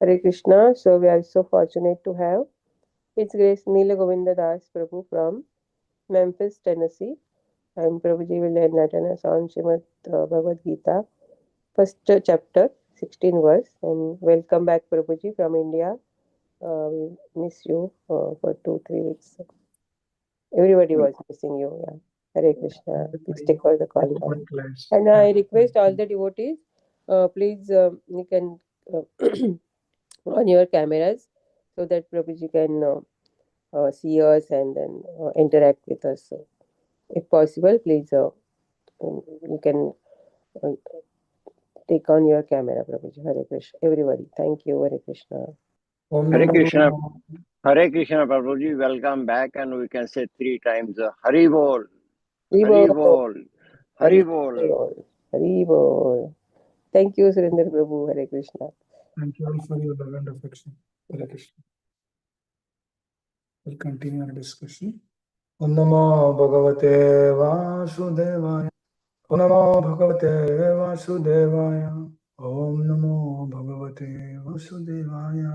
Hare Krishna. So we are so fortunate to have His Grace Neela Govinda Das Prabhu from Memphis, Tennessee. And Prabhuji will enlighten us on Srimad Bhagavad Gita, first chapter, 16 verse. And welcome back, Prabhuji, from India. We miss you for 2-3 weeks. Everybody was missing you. Yeah. Hare Krishna. Please take all the call now. And I request all the devotees, please, you can on your cameras so that Prabhuji can see us and then interact with us. So, if possible, please, you can uh, take on your camera, Prabhuji. Hare Krishna. Everybody, thank you. Hare Krishna. Hare Krishna, Hare Krishna, Prabhuji. Welcome back, and we can say 3 times Hari Bol, Hari Bol, Hari Bol. Hari Bol. Thank you, Surendra Prabhu. Hare Krishna. Thank you all for your love and affection. Hare Krishna. We'll continue our discussion. Om Namo Bhagavate Vasudevaya. Om Namo Bhagavate Vasudevaya. Om Namo Bhagavate Vasudevaya.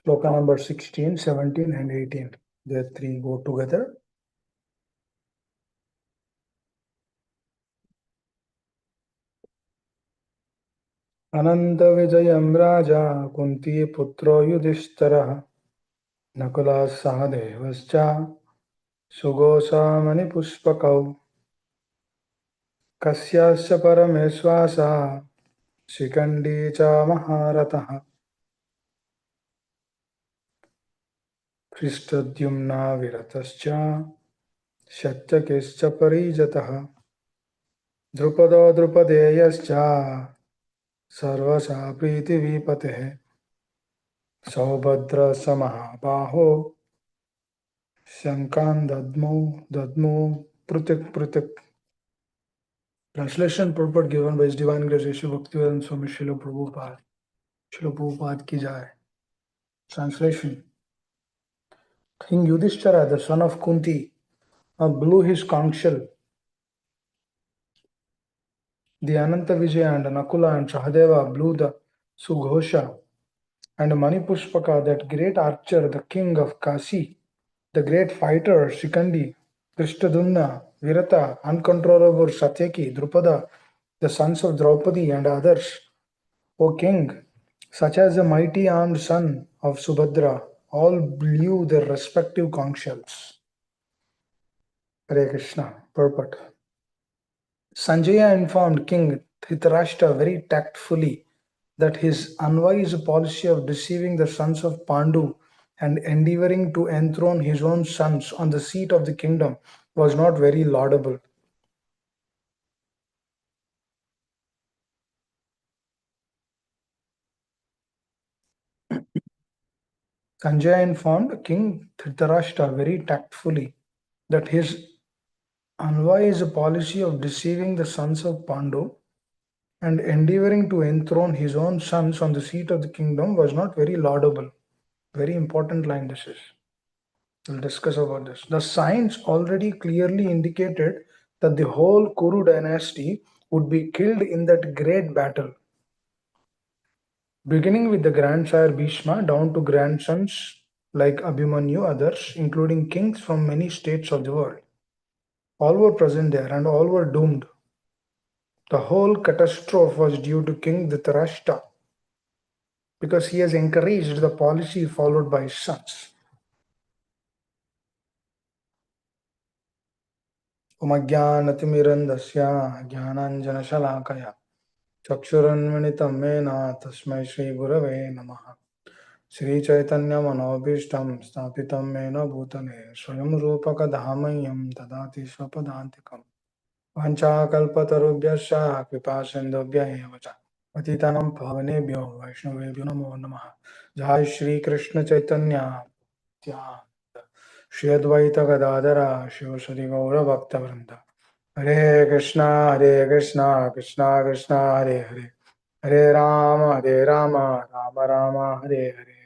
Sloka number 16, 17 and 18. The three go together. Ananta Vijayam Raja Kunti Putro Yudhishthara Nakula Sahadevascha Sugosa Mani Puspakau Kasyasya Parameswasa Shikandi Cha Maharataha Krishtadyumna Viratascha Shatyakischa Parijataha Drupada Drupadeyascha Sarvasa Priti Vipatehe Saubhadra Samahabaho Shankan Dadmu Prutik Prutik. Translation purport given by His Divine Grace Srila Bhaktivedanta Swami Srila Prabhupada. Srila Prabhupada ki jai. Translation. King Yudhishthira, the son of Kunti, blew his conch shell. The Ananta Vijaya and Nakula and Sahadeva blew the Sughosha, and Manipushpaka, that great archer, the king of Kasi, the great fighter Shikandi, Drishtadumna, Virata, uncontrollable Satyaki, Drupada, the sons of Draupadi and others, O king, such as the mighty armed son of Subhadra, all blew their respective conch shells. Hare Krishna. Purport. Sanjaya informed King Dhritarashtra very tactfully that his unwise policy of deceiving the sons of Pandu and endeavoring to enthrone his own sons on the seat of the kingdom was not very laudable. Sanjaya informed King Dhritarashtra very tactfully that his unwise policy of deceiving the sons of Pandu and endeavoring to enthrone his own sons on the seat of the kingdom was not very laudable. Very important line this is. We'll discuss about this. The signs already clearly indicated that the whole Kuru dynasty would be killed in that great battle. Beginning with the grandsire Bhishma down to grandsons like Abhimanyu, others, including kings from many states of the world. All were present there and all were doomed. The whole catastrophe was due to King Dhritarashtra because he has encouraged the policy followed by his sons. Umajnanatimirandasya jnananjanashalakaya Chakshuranmanitam mena tasmai Shri Gurave Namaha Shri Chaitanya Manobhishtam Stapitam mena bhutale Swayam Rupaka Dhamayam Tadati Swapadantikam Vanchakalpatarubhyasya Kripasindubhya Evacha Patitanam Pavanebhyo Vaishnavebhyo Namo Namaha Jai Shri Krishna Chaitanya Shri Advaita Gadadara Shivasari Gaura Bhakta Vrinda Hare Krishna, Krishna Krishna, Hare Hare, Hare Rama, Rama Rama, Hare Hare.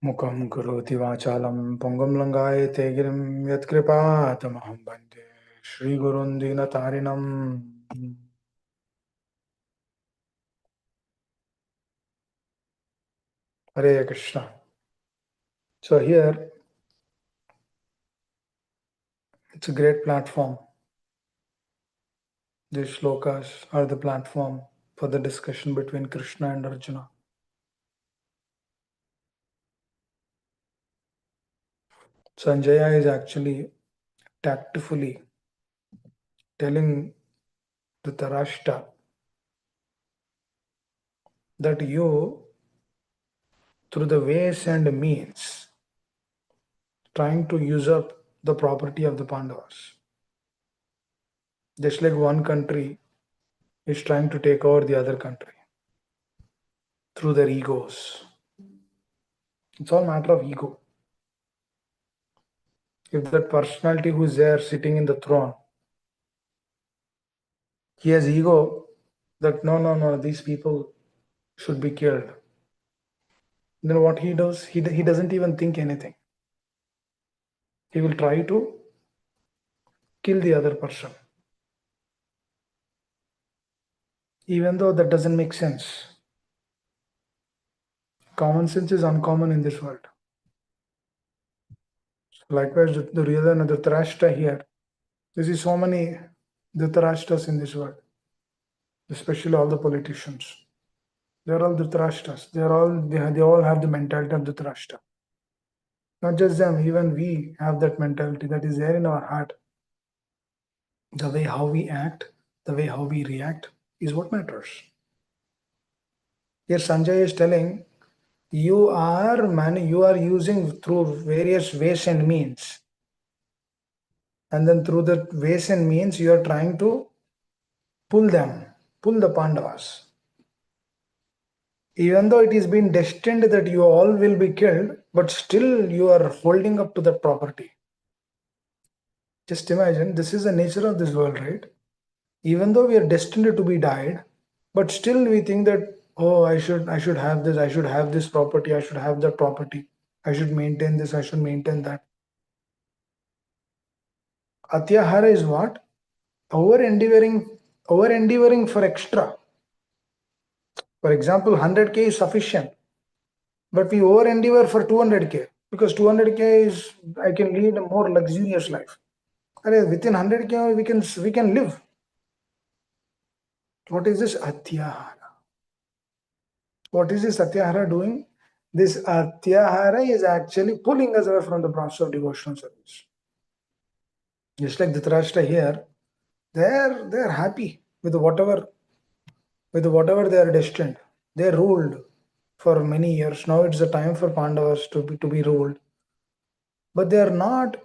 Mukam Karoti Vachalam Pongam Langayate Girim Yatkripa Tamaham Bande Shri Gurun Dinatarinam. Hare Krishna. So here, it's a great platform. These shlokas are the platform for the discussion between Krishna and Arjuna. Sanjaya is actually tactfully telling Dhritarashtra that you, through the ways and means, trying to usurp the property of the Pandavas. Just like one country is trying to take over the other country through their egos. It's all matter of ego. If that personality who is there sitting in the throne, he has ego that no, these people should be killed. Then what he does, he doesn't even think anything. He will try to kill the other person. Even though that doesn't make sense. Common sense is uncommon in this world. Likewise, the Duryodhana and the Dhritarashtra here. You see so many Dhritarashtras in this world, especially all the politicians. They are all Dhritarashtras. They all have the mentality of Dhritarashtra. Not just them, even we have that mentality that is there in our heart. The way how we act, the way how we react is what matters. Here Sanjay is telling, you are using through various ways and means. And then through the ways and means, you are trying to pull the Pandavas. Even though it is been destined that you all will be killed, but still you are holding up to that property. Just imagine, this is the nature of this world, right? Even though we are destined to be died, but still we think that, oh, I should have this, I should have this property, I should have that property, I should maintain this, I should maintain that. Atyahara is what? Over endeavoring for extra. For example, 100k is sufficient, but we over endeavor for 200k because 200k is, I can lead a more luxurious life. Within 100k we can live. What is this Atyahara? What is this Atyahara doing? This Atyahara is actually pulling us away from the process of devotional service. Just like Dhritarashtra here, they're happy with whatever they are destined. They ruled for many years. Now it's the time for Pandavas to be ruled. But they are not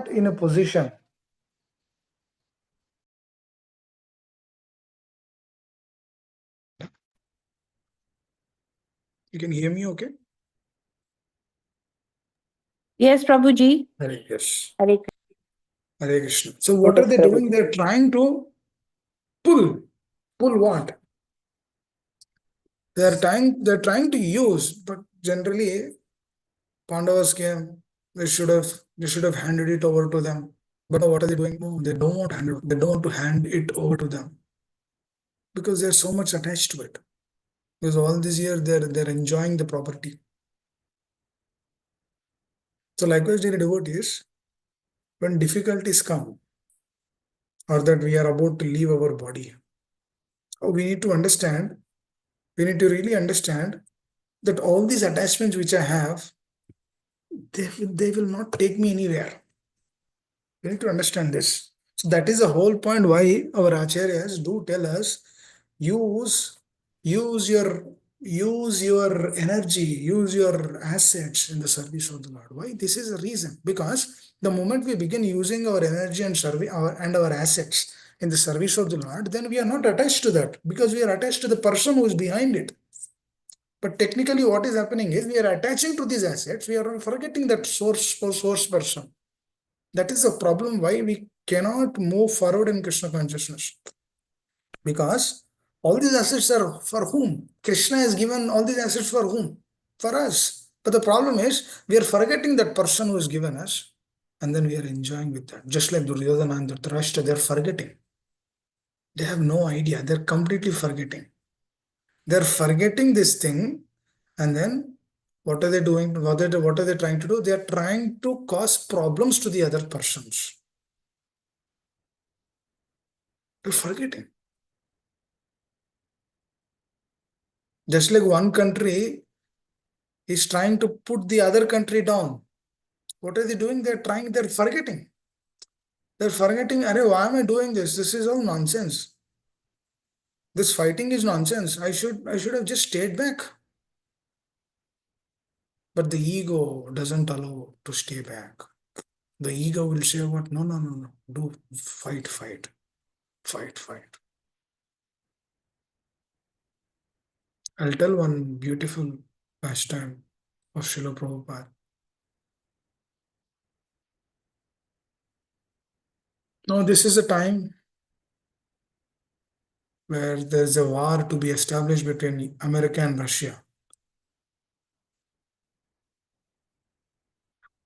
in a position You can hear me okay? Yes, Prabhuji. Yes. Hare Hare Krishna. So what are they doing? They're trying to pull what? They're trying to use, but generally Pandavas came, they should have handed it over to them. But what are they doing? No, they don't want to hand it over to them because they're so much attached to it. Because all this year they're enjoying the property. So likewise, dear devotees, when difficulties come or that we are about to leave our body, we need to really understand that all these attachments which I have, they will not take me anywhere. We need to understand this. So that is the whole point why our acharyas do tell us, use your energy, use your assets in the service of the Lord. Why? This is the reason. Because the moment we begin using our energy and our assets in the service of the Lord, then we are not attached to that because we are attached to the person who is behind it. But technically, what is happening is we are attaching to these assets, we are forgetting that source person. That is the problem why we cannot move forward in Krishna consciousness. Because all these assets are for whom? Krishna has given all these assets for whom? For us. But the problem is we are forgetting that person who has given us, and then we are enjoying with that. Just like Duryodhana and Dhritarashtra, they are forgetting. They have no idea. They're completely forgetting. They're forgetting this thing, and then what are they doing? What are they trying to do? They are trying to cause problems to the other persons. They're forgetting. Just like one country is trying to put the other country down. What are they doing? They're forgetting. They're forgetting, Arey, why am I doing this? This is all nonsense. This fighting is nonsense. I should have just stayed back. But the ego doesn't allow to stay back. The ego will say, what? No, no, no, no. Do fight, fight, fight, fight. I'll tell one beautiful pastime of Srila Prabhupada. Now, this is a time where there's a war to be established between America and Russia.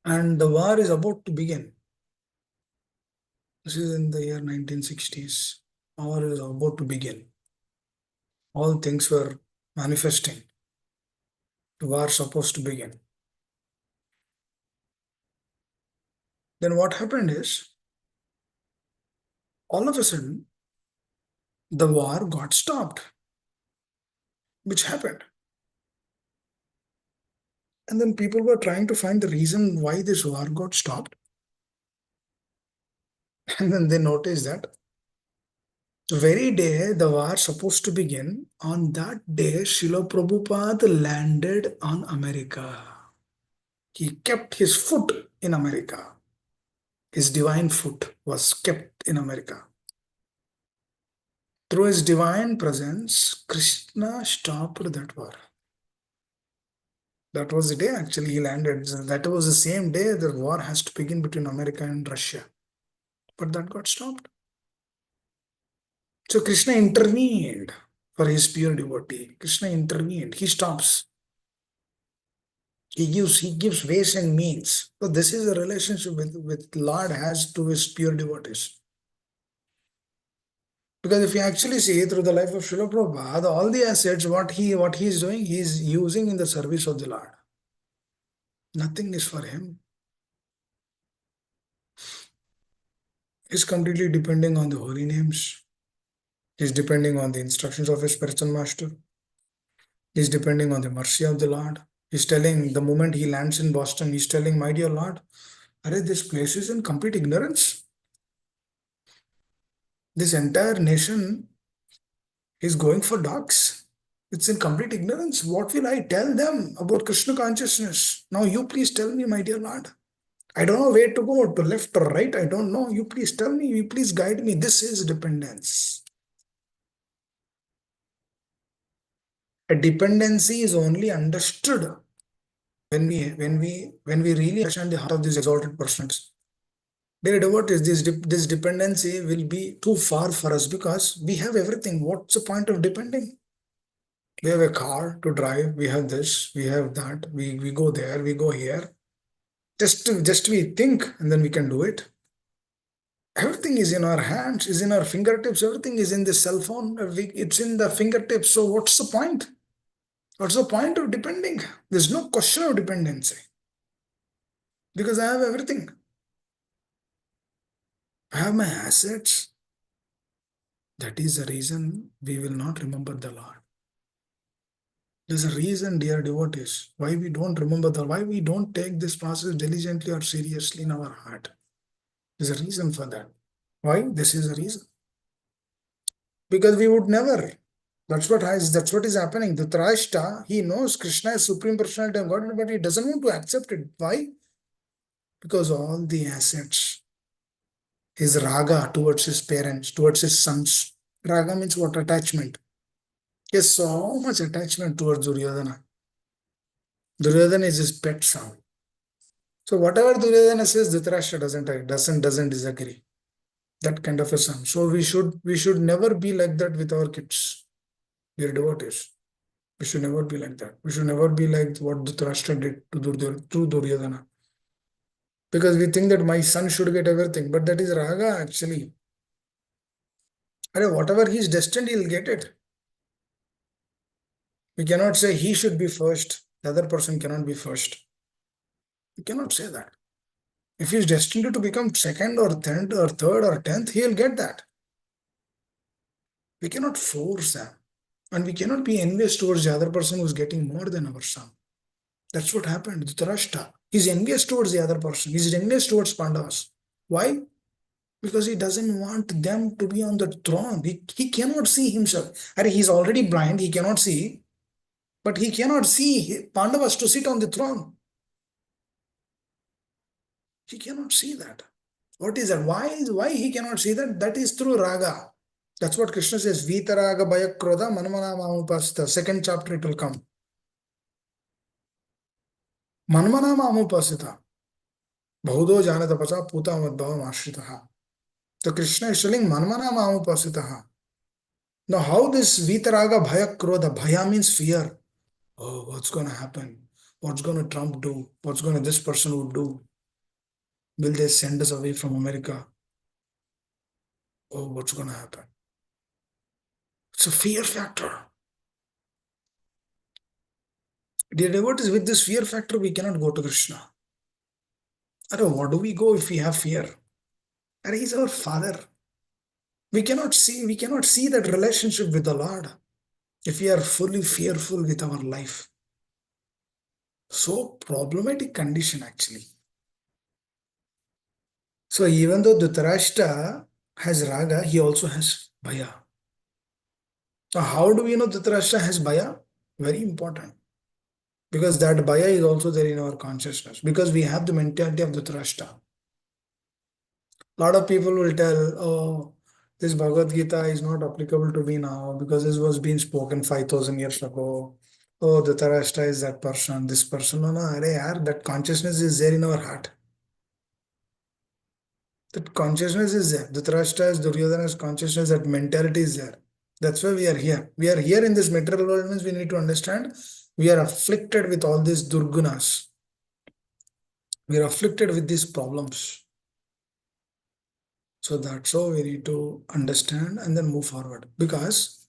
And the war is about to begin. This is in the year 1960s. War is about to begin. All things were manifesting. The war supposed to begin. Then what happened is, all of a sudden, the war got stopped. Which happened? And then people were trying to find the reason why this war got stopped. And then they noticed that the very day the war supposed to begin, on that day, Srila Prabhupada landed on America. He kept his foot in America. His divine foot was kept in America. Through his divine presence, Krishna stopped that war. That was the day actually he landed. That was the same day the war has to begin between America and Russia. But that got stopped. So Krishna intervened for his pure devotee. Krishna intervened. He stops. He gives ways and means. So this is a relationship with Lord has to his pure devotees. Because if you actually see through the life of Srila Prabhupada, all the assets, what he is doing, he is using in the service of the Lord. Nothing is for him. He's completely depending on the holy names. He's depending on the instructions of his spiritual master. He's depending on the mercy of the Lord. He's telling, the moment he lands in Boston, he's telling, my dear Lord, this place is in complete ignorance. This entire nation is going for dogs. It's in complete ignorance. What will I tell them about Krishna consciousness? Now you please tell me, my dear Lord. I don't know where to go, to left or right. I don't know. You please tell me. You please guide me. This is dependence. A dependency is only understood when we really understand the heart of these exalted persons. Dear devotees, this dependency will be too far for us because we have everything. What's the point of depending? We have a car to drive. We have this. We have that. We go there. We go here. Just we think, and then we can do it. Everything is in our hands, is in our fingertips. Everything is in the cell phone. It's in the fingertips. So what's the point? What's the point of depending? There's no question of dependency because I have everything. I have my assets. That is the reason we will not remember the Lord. There's a reason, dear devotees, why we don't remember why we don't take this process diligently or seriously in our heart. There's a reason for that. Why? This is a reason. Because we would never. That's what is happening. The Dhritarashtra, he knows Krishna is Supreme Personality of God, but he doesn't want to accept it. Why? Because all the assets, his raga towards his parents, towards his sons. Raga means what? Attachment. He has so much attachment towards Duryodhana. Duryodhana is his pet son. So whatever Duryodhana says, Dhritarashtra doesn't disagree. That kind of a son. So we should never be like that with our kids, dear devotees. We should never be like that. We should never be like what Dhritarashtra did to Duryodhana. Because we think that my son should get everything, but that is raga actually. Whatever he's destined, he'll get it. We cannot say he should be first, the other person cannot be first. We cannot say that. If he's destined to become second or third or 10th, he'll get that. We cannot force them. And we cannot be envious towards the other person who's getting more than our son. That's what happened. Dhritarashtra, he's envious towards the other person. He's envious towards Pandavas. Why? Because he doesn't want them to be on the throne. He cannot see himself. He's already blind, he cannot see. But he cannot see Pandavas to sit on the throne. He cannot see that. What is that? Why he cannot see that? That is through raga. That's what Krishna says. Vitaraga bhaya krodha manmana mamupasita. Second chapter it will come. Manmana mamupasita. Bahudo janata pacha puta madbhavam ashritaha. So Krishna is telling manmana mamupasitaha. Now how this vitaraga bhaya krodha? Bhaya means fear. Oh, what's going to happen? What's going to Trump do? What's going to this person would do? Will they send us away from America? Oh, what's going to happen? It's a fear factor. Dear devotees, with this fear factor, we cannot go to Krishna. What do we go if we have fear? He's our father. We cannot see that relationship with the Lord if we are fully fearful with our life. So problematic condition actually. So even though Dhritarashtra has raga, he also has bhaya. Now how do we know Dhritarashtra has bhaya? Very important. Because that bhaya is also there in our consciousness. Because we have the mentality of Dhritarashtra. A lot of people will tell, oh, this Bhagavad Gita is not applicable to me now because this was being spoken 5,000 years ago. Oh, Dhritarashtra is that person, this person. No, that consciousness is there in our heart. That consciousness is there. Dhritarashtra's, Duryodhana's consciousness, that mentality is there. That's why we are here. We are here in this material world means we need to understand we are afflicted with all these durgunas. We are afflicted with these problems. So that's how we need to understand and then move forward. Because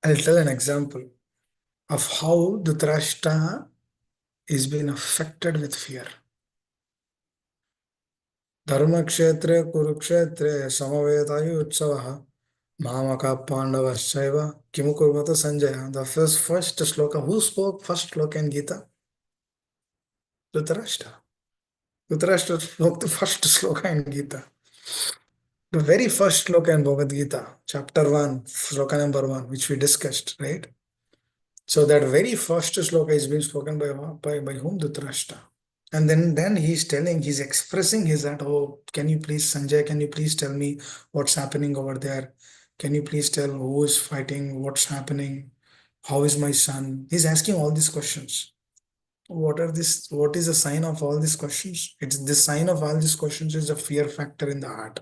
I'll tell an example of how Dhritarashtra is being affected with fear. Dharmakshetre Kurukshetre Samavetayu Utsavaha Mamaka Pandavaschaiva Kimu Kurvata Sanjaya. The first sloka. Who spoke first sloka in Gita? Dhritarashtra. Dhritarashtra spoke the first sloka in Gita. The very first sloka in Bhagavad Gita, chapter 1, sloka number 1, which we discussed, right? So that very first sloka is being spoken by whom? Dhritarashtra. And then he's expressing his that, oh, can you please, Sanjay, can you please tell me what's happening over there? Can you please tell who is fighting, what's happening? How is my son? He's asking all these questions. What is the sign of all these questions? It's the sign of all these questions is the fear factor in the heart.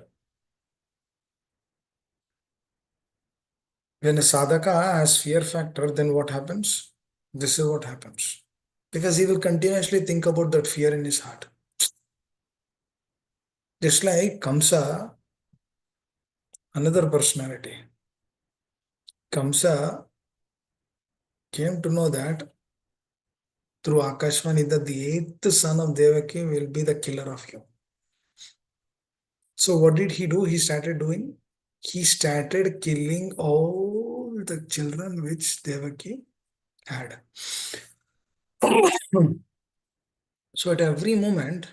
When a sadhaka has fear factor, then what happens? This is what happens. Because he will continuously think about that fear in his heart. Just like Kamsa, another personality. Kamsa came to know that through Akashvani that the 8th son of Devaki will be the killer of him. So what did he do? He started killing all the children which Devaki had. So at every moment,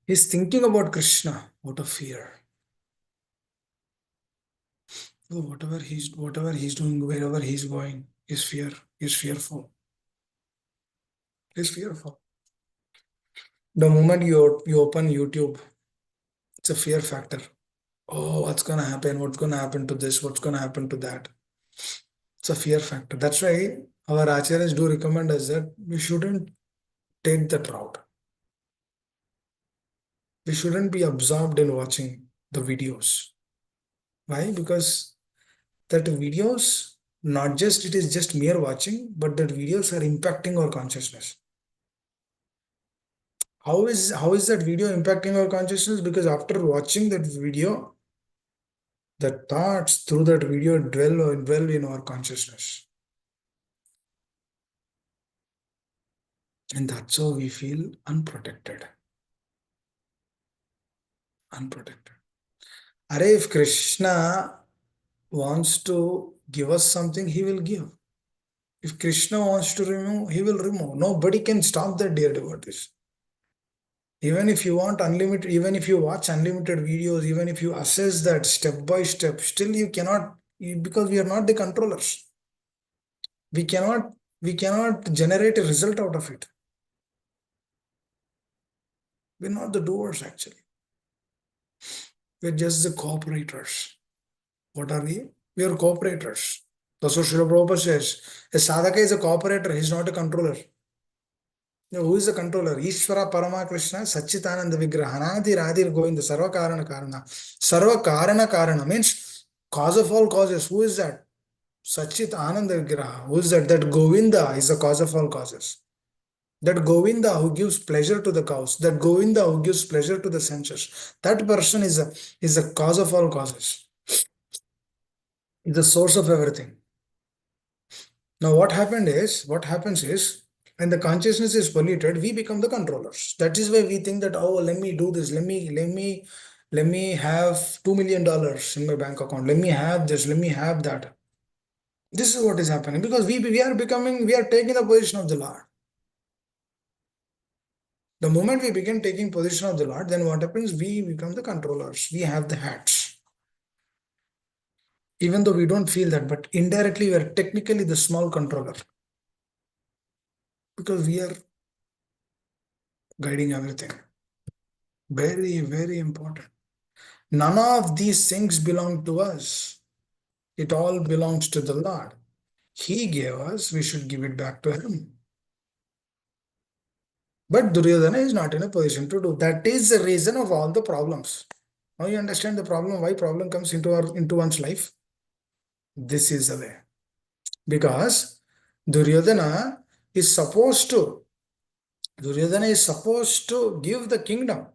he's thinking about Krishna out of fear. So whatever he's doing, wherever he's going, is fearful. He's fearful. The moment you open YouTube, it's a fear factor. Oh, what's going to happen? What's going to happen to this? What's going to happen to that? It's a fear factor. That's why our acharyas do recommend us that we shouldn't take that route. We shouldn't be absorbed in watching the videos. Why? Because that videos, not just it is just mere watching, but that videos are impacting our consciousness. How is that video impacting our consciousness? Because after watching that video, The thoughts through that video dwell in our consciousness. And that's how we feel unprotected. Unprotected. If Krishna wants to give us something, he will give. If Krishna wants to remove, he will remove. Nobody can stop that, dear devotees. Even if you want unlimited, even if you watch unlimited videos, even if you assess that step by step, still you cannot, because we are not the controllers. We cannot generate a result out of it. We're not the doers, actually. We're just the cooperators. What are we? We are cooperators. That's what Srila Prabhupada says. A sadhaka is a cooperator, he's not a controller. Who is the controller? Ishvara Parama Krishna Satchitananda Vigraha Anadi Radhir Govinda Sarva Karana Karana. Sarva Karana Karana means cause of all causes. Who is that? Satchit Ananda Vigraha. Who is that? That Govinda is the cause of all causes. That Govinda who gives pleasure to the cows. That Govinda who gives pleasure to the senses. That person is the cause of all causes. Is the source of everything. Now what happens is, when the consciousness is polluted, we become the controllers. That is why we think that, oh, let me do this, let me have $2 million in my bank account, let me have this, let me have that. This is what is happening, because we are taking the position of the Lord. The moment we begin taking position of the Lord, then what happens? We become the controllers. We have the hats. Even though we don't feel that, but indirectly we are technically the small controller. Because we are guiding everything. Very, very important. None of these things belong to us. It all belongs to the Lord. He gave us, we should give it back to him. But Duryodhana is not in a position to do. That is the reason of all the problems. Now you understand the problem, why problem comes into one's life? This is the way. Because Duryodhana is supposed to give the kingdom.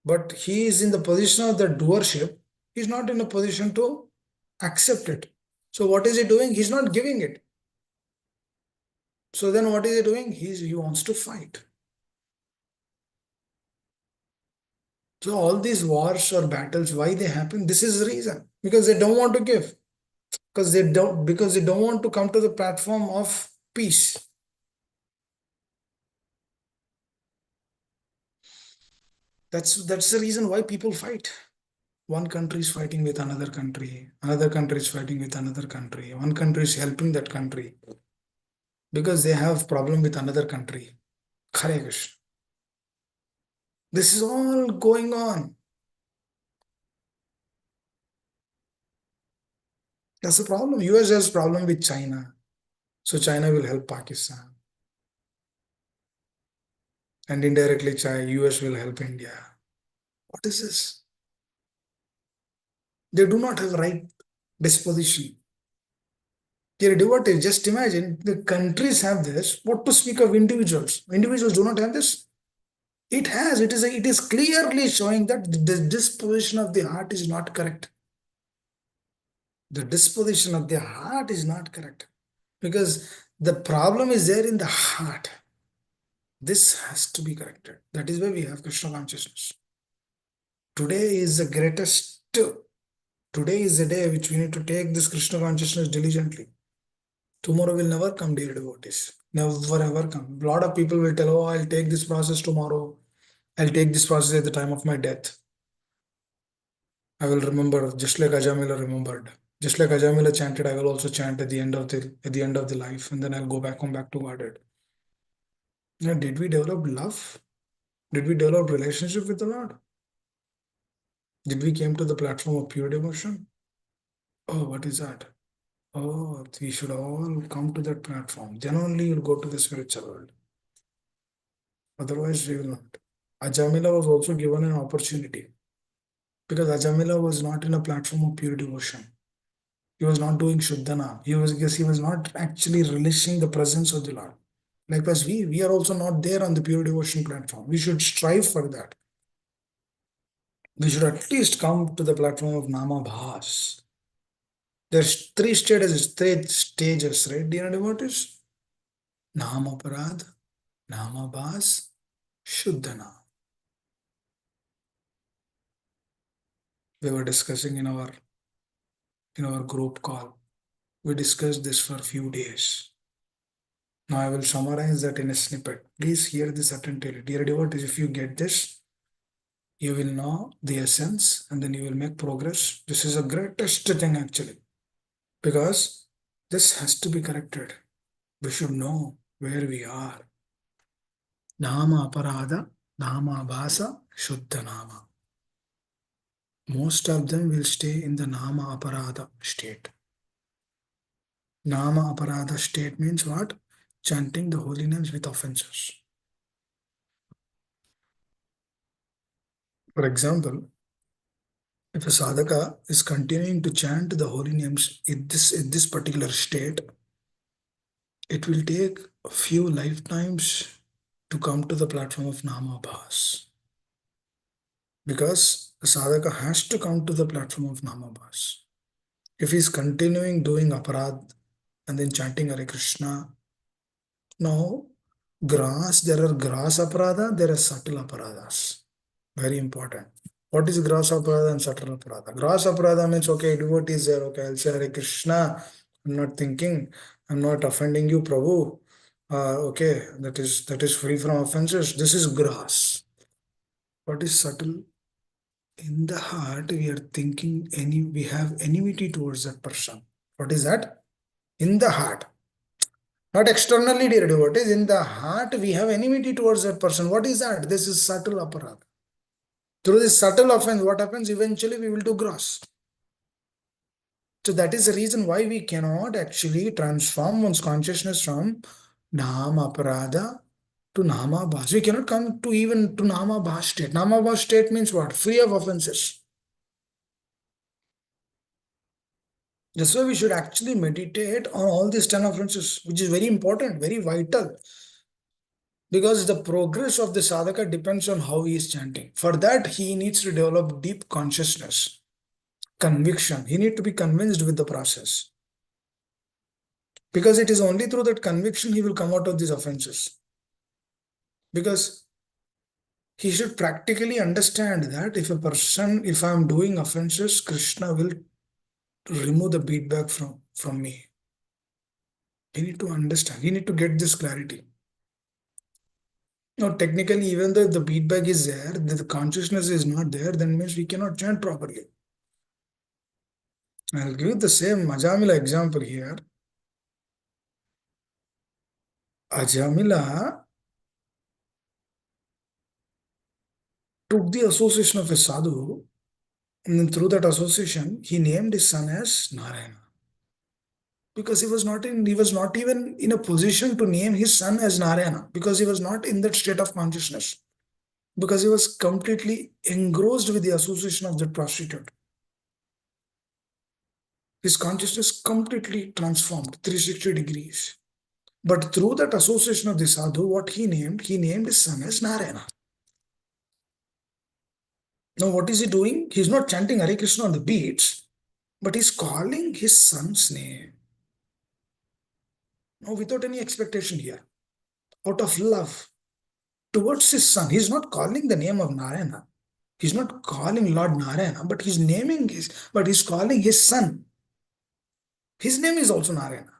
But he is in the position of the doership. He is not in a position to accept it. So what is he doing? He's not giving it. So then what is he doing? He wants to fight. So all these wars or battles, why they happen? This is the reason. Because they don't want to give. Because they don't want to come to the platform of peace. That's the reason why people fight. One country is fighting with another country is fighting with another country, one country is helping that country because they have problem with another country. Hare Krishna. This is all going on. That's the problem. US has problem with China. So China will help Pakistan. And indirectly US will help India. What is this? They do not have right disposition. Dear devotees, just imagine the countries have this. What to speak of individuals? Individuals do not have this. It has. It is clearly showing that the disposition of the heart is not correct. The disposition of the heart is not correct. Because the problem is there in the heart. This has to be corrected. That is why we have Krishna consciousness. Today is the greatest. Today is the day which we need to take this Krishna consciousness diligently. Tomorrow will never come, dear devotees. Never ever come. A lot of people will tell, oh, I'll take this process tomorrow. I'll take this process at the time of my death. I will remember, just like Ajamila remembered. Just like Ajamila chanted, I will also chant at the end of the life, and then I'll come back to Godhead. Now, did we develop love? Did we develop relationship with the Lord? Did we came to the platform of pure devotion? Oh, what is that? Oh, we should all come to that platform. Then only you'll go to the spiritual world. Otherwise, we will not. Ajamila was also given an opportunity because Ajamila was not in a platform of pure devotion. He was not doing Shuddhana. He was not actually relishing the presence of the Lord. Likewise, we are also not there on the pure devotion platform. We should strive for that. we should at least come to the platform of Nama Bhas. There's three stages, right, dear devotees? Nama Parad, Nama Bhas, Shuddhana. We were discussing in our group call. We discussed this for a few days. Now I will summarize that in a snippet. Please hear this attentively. Dear devotees, if you get this, you will know the essence and then you will make progress. This is the greatest thing actually. Because this has to be corrected. We should know where we are. Nama Aparada, Nama Bhasa, Shuddha Nama. Most of them will stay in the Nama Aparada state. Nama Aparada state means what? Chanting the holy names with offenses. For example, if a sadhaka is continuing to chant the holy names in this particular state, it will take a few lifetimes to come to the platform of Nama Bhas. Because the sadhaka has to come to the platform of Nama Bhas. If he is continuing doing aparad and then chanting Hare Krishna, now there are grass aparada, there are subtle aparadas. Very important. What is grass aparada and subtle aparada? Grass aparada means, okay, devotee is there, okay, I'll say Hare Krishna, I'm not thinking, I'm not offending you, Prabhu. Okay, that is free from offenses. This is grass. What is subtle? In the heart, we are thinking we have enmity towards that person. What is that? In the heart. Not externally, dear devotees. In the heart, we have enmity towards that person. What is that? This is subtle aparad. Through this subtle offense, what happens? Eventually, we will do gross. So that is the reason why we cannot actually transform one's consciousness from Nama Aparada to Nama Bhas. We cannot come to even to Nama Bhas state. Nama Bhas state means what? Free of offenses. That's why we should actually meditate on all these 10 offenses, which is very important, very vital. Because the progress of the sadhaka depends on how he is chanting. For that, he needs to develop deep consciousness, conviction. He needs to be convinced with the process. Because it is only through that conviction he will come out of these offenses. Because he should practically understand that if I am doing offenses, Krishna will remove the beatback from me. He need to understand. He need to get this clarity. Now, technically, even though the beatback is there, the consciousness is not there, then means we cannot chant properly. I'll give the same Ajamila example here. Ajamila took the association of a sadhu, and then through that association, he named his son as Narayana. Because he was not even in a position to name his son as Narayana, because he was not in that state of consciousness. Because he was completely engrossed with the association of that prostitute. His consciousness completely transformed 360 degrees. But through that association of the sadhu, what he named his son as Narayana. Now what is he doing? He's not chanting Hare Krishna on the beats, but he's calling his son's name. Now without any expectation here, out of love towards his son. He's not calling the name of Narayana. He's not calling Lord Narayana, but he's calling his son. His name is also Narayana.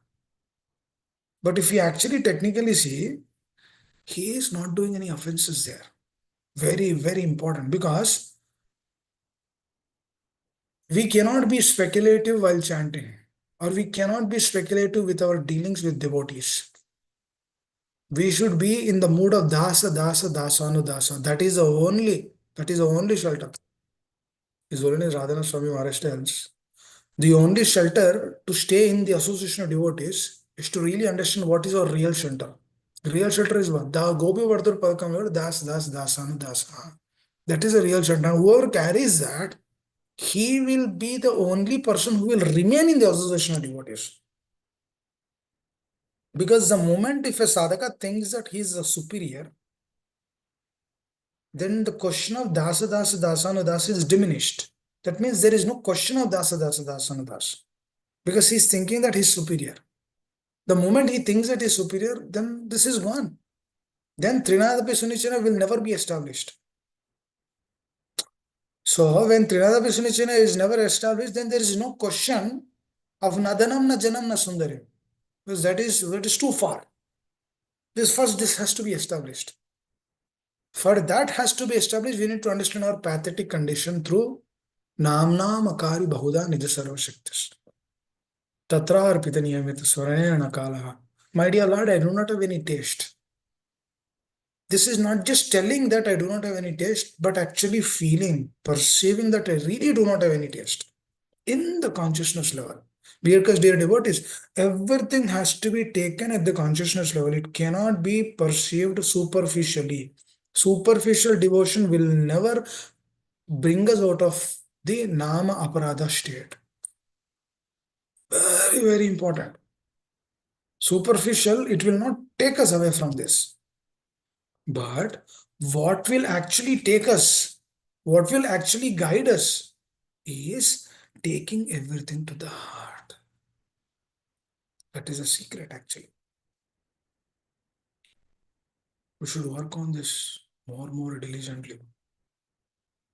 But if you actually technically see, he is not doing any offenses there. Very, very important, because we cannot be speculative while chanting, or we cannot be speculative with our dealings with devotees. We should be in the mood of dasa, dasa, dasanudasa. That is the only shelter. His Holiness Radhanath Swami Maharaj tells, the only shelter to stay in the association of devotees is to really understand what is our real shelter. Real shelter is what? Da Gopi Vartur Padakam Das Dasanu Dasa. That is a real shelter. And whoever carries that, he will be the only person who will remain in the association of devotees. Because the moment if a sadhaka thinks that he is a superior, then the question of dasa, dasa, dasanudasa is diminished. That means there is no question of dasa, dasa, dasanudasa. Because he's thinking that he's superior. The moment he thinks that he's superior, then this is gone. Then Trinadapi Sunichana will never be established. So when Trinadapi Sunichana is never established, then there is no question of Nadanam na Janam na Sundarim. Because that is too far. This has to be established. For that has to be established, we need to understand our pathetic condition through Namna Makari Bahuda Nija Sarva Shaktis. Tatra Arpita Niyamita Swarayana Kalaha. My dear Lord, I do not have any taste. This is not just telling that I do not have any taste, but actually feeling, perceiving that I really do not have any taste in the consciousness level. Because, dear devotees, everything has to be taken at the consciousness level. It cannot be perceived superficially. Superficial devotion will never bring us out of the Nama Aparadha state. Very, very important. Superficial, it will not take us away from this. But what will actually take us, what will actually guide us is taking everything to the heart. That is a secret actually. We should work on this more diligently.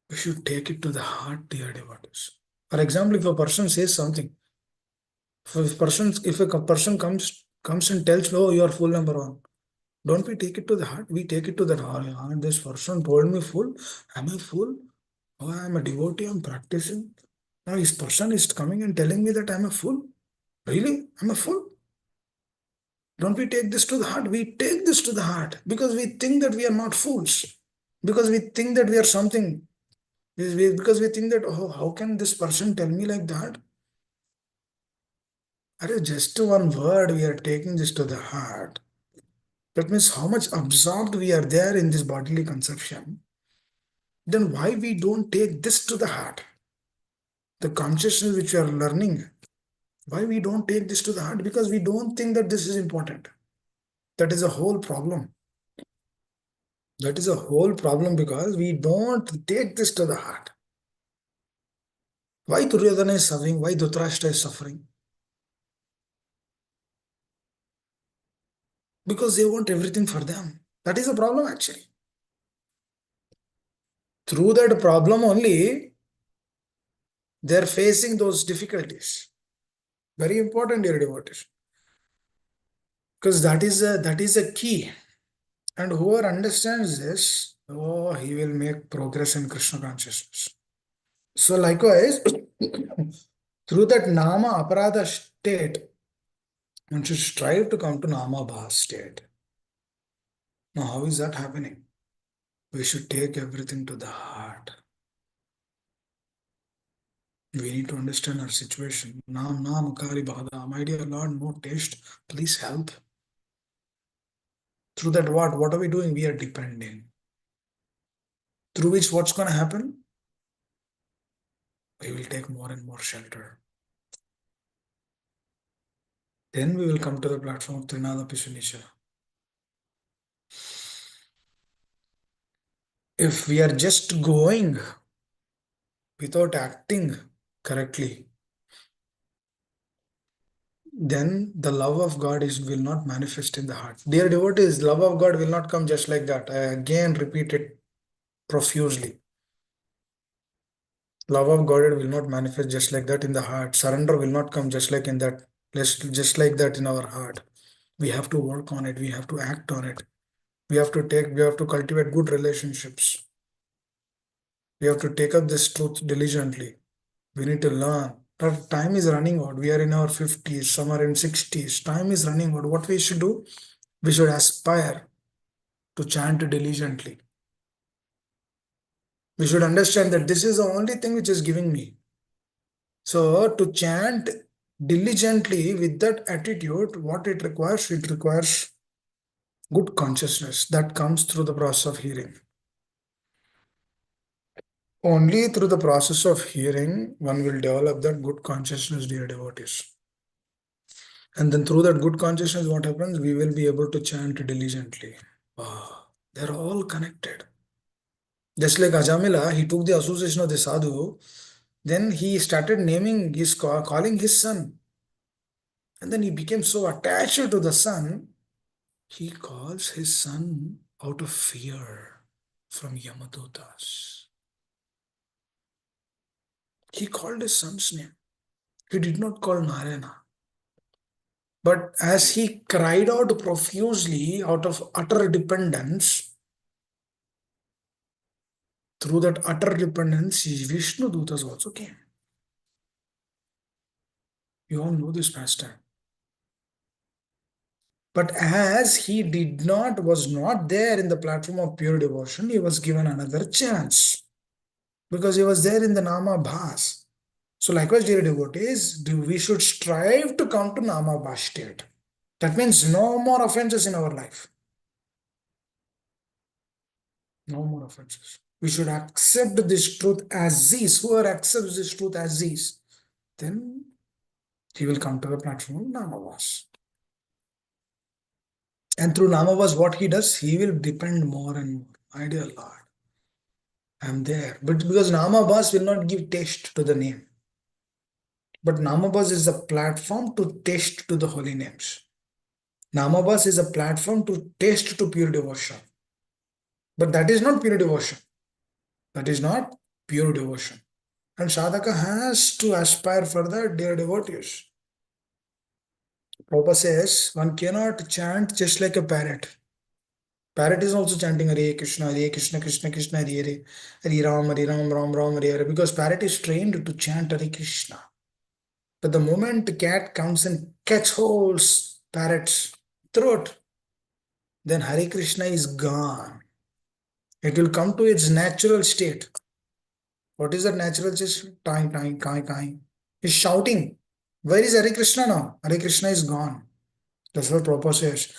We should take it to the heart, dear devotees. For example, if a person says something, if a person comes and tells, oh, you are fool number one, don't we take it to the heart? We take it to the heart. Oh, this person told me fool. Am I fool? Oh, I am a devotee. I am practicing. Now this person is coming and telling me that I am a fool. Really? I am a fool? Don't we take this to the heart? We take this to the heart because we think that we are not fools. Because we think that we are something. Because we think that, oh, how can this person tell me like that? Just one word, we are taking this to the heart. That means how much absorbed we are there in this bodily conception. Then why we don't take this to the heart? The consciousness which we are learning, why we don't take this to the heart? Because we don't think that this is important. That is a whole problem. That is a whole problem because we don't take this to the heart. Why Duryodhana is suffering? Why Dhritarashtra is suffering? Because they want everything for them. That is a problem actually. Through that problem only, they are facing those difficulties. Very important, dear devotees. Because that is a key. And whoever understands this, oh, he will make progress in Krishna consciousness. So likewise, through that Nama Aparadha state, one should strive to come to Nama Bhas state. Now, how is that happening? We should take everything to the heart. We need to understand our situation. Nam Kari Bhada. My dear Lord, no taste. Please help. Through that what are we doing? We are depending. Through which what's going to happen? We will take more and more shelter. Then we will come to the platform of Trinadapi Sunichana. If we are just going without acting correctly, then the love of God will not manifest in the heart. Dear devotees, love of God will not come just like that. I again repeat it profusely. Love of God will not manifest just like that in the heart. Surrender will not come just like in that, just like that in our heart. We have to work on it. We have to act on it. We have to cultivate good relationships. We have to take up this truth diligently. We need to learn. Our time is running out. We are in our 50s, some are in 60s. Time is running out. What we should do? We should aspire to chant diligently. We should understand that this is the only thing which is giving me. So to chant diligently with that attitude, what it requires good consciousness that comes through the process of hearing. Only through the process of hearing, one will develop that good consciousness, dear devotees. And then through that good consciousness, what happens? We will be able to chant diligently. Wow, they're all connected. Just like Ajamila, he took the association of the sadhu, then he started naming calling his son. And then he became so attached to the son, he calls his son out of fear from Yamadutas. He called his son's name. He did not call Narayana. But as he cried out profusely out of utter dependence, through that utter dependence, Vishnu Dutas also came. You all know this pastime. But as he was not there in the platform of pure devotion, he was given another chance. Because he was there in the Nama Bhas. So likewise, dear devotees, we should strive to come to Nama Bhas state. That means no more offenses in our life. No more offenses. We should accept this truth as is. Whoever accepts this truth as is, then he will come to the platform of Namavas. And through Namavas, what he does, he will depend more and more. My dear Lord, I am there. But because Namavas will not give taste to the name. But Namavas is a platform to taste to the holy names. Namavas is a platform to taste to pure devotion. But that is not pure devotion. That is not pure devotion. And sadhaka has to aspire for that, dear devotees. Prabhupada says one cannot chant just like a parrot. Parrot is also chanting Hare Krishna, Krishna Krishna, Hare Ram, Ram, Hare, because parrot is trained to chant Hare Krishna. But the moment the cat comes and catch holds parrot's throat, then Hare Krishna is gone. It will come to its natural state. What is that natural state? Time. He's shouting. Where is Hare Krishna now? Hare Krishna is gone. That's what Prabhupada says.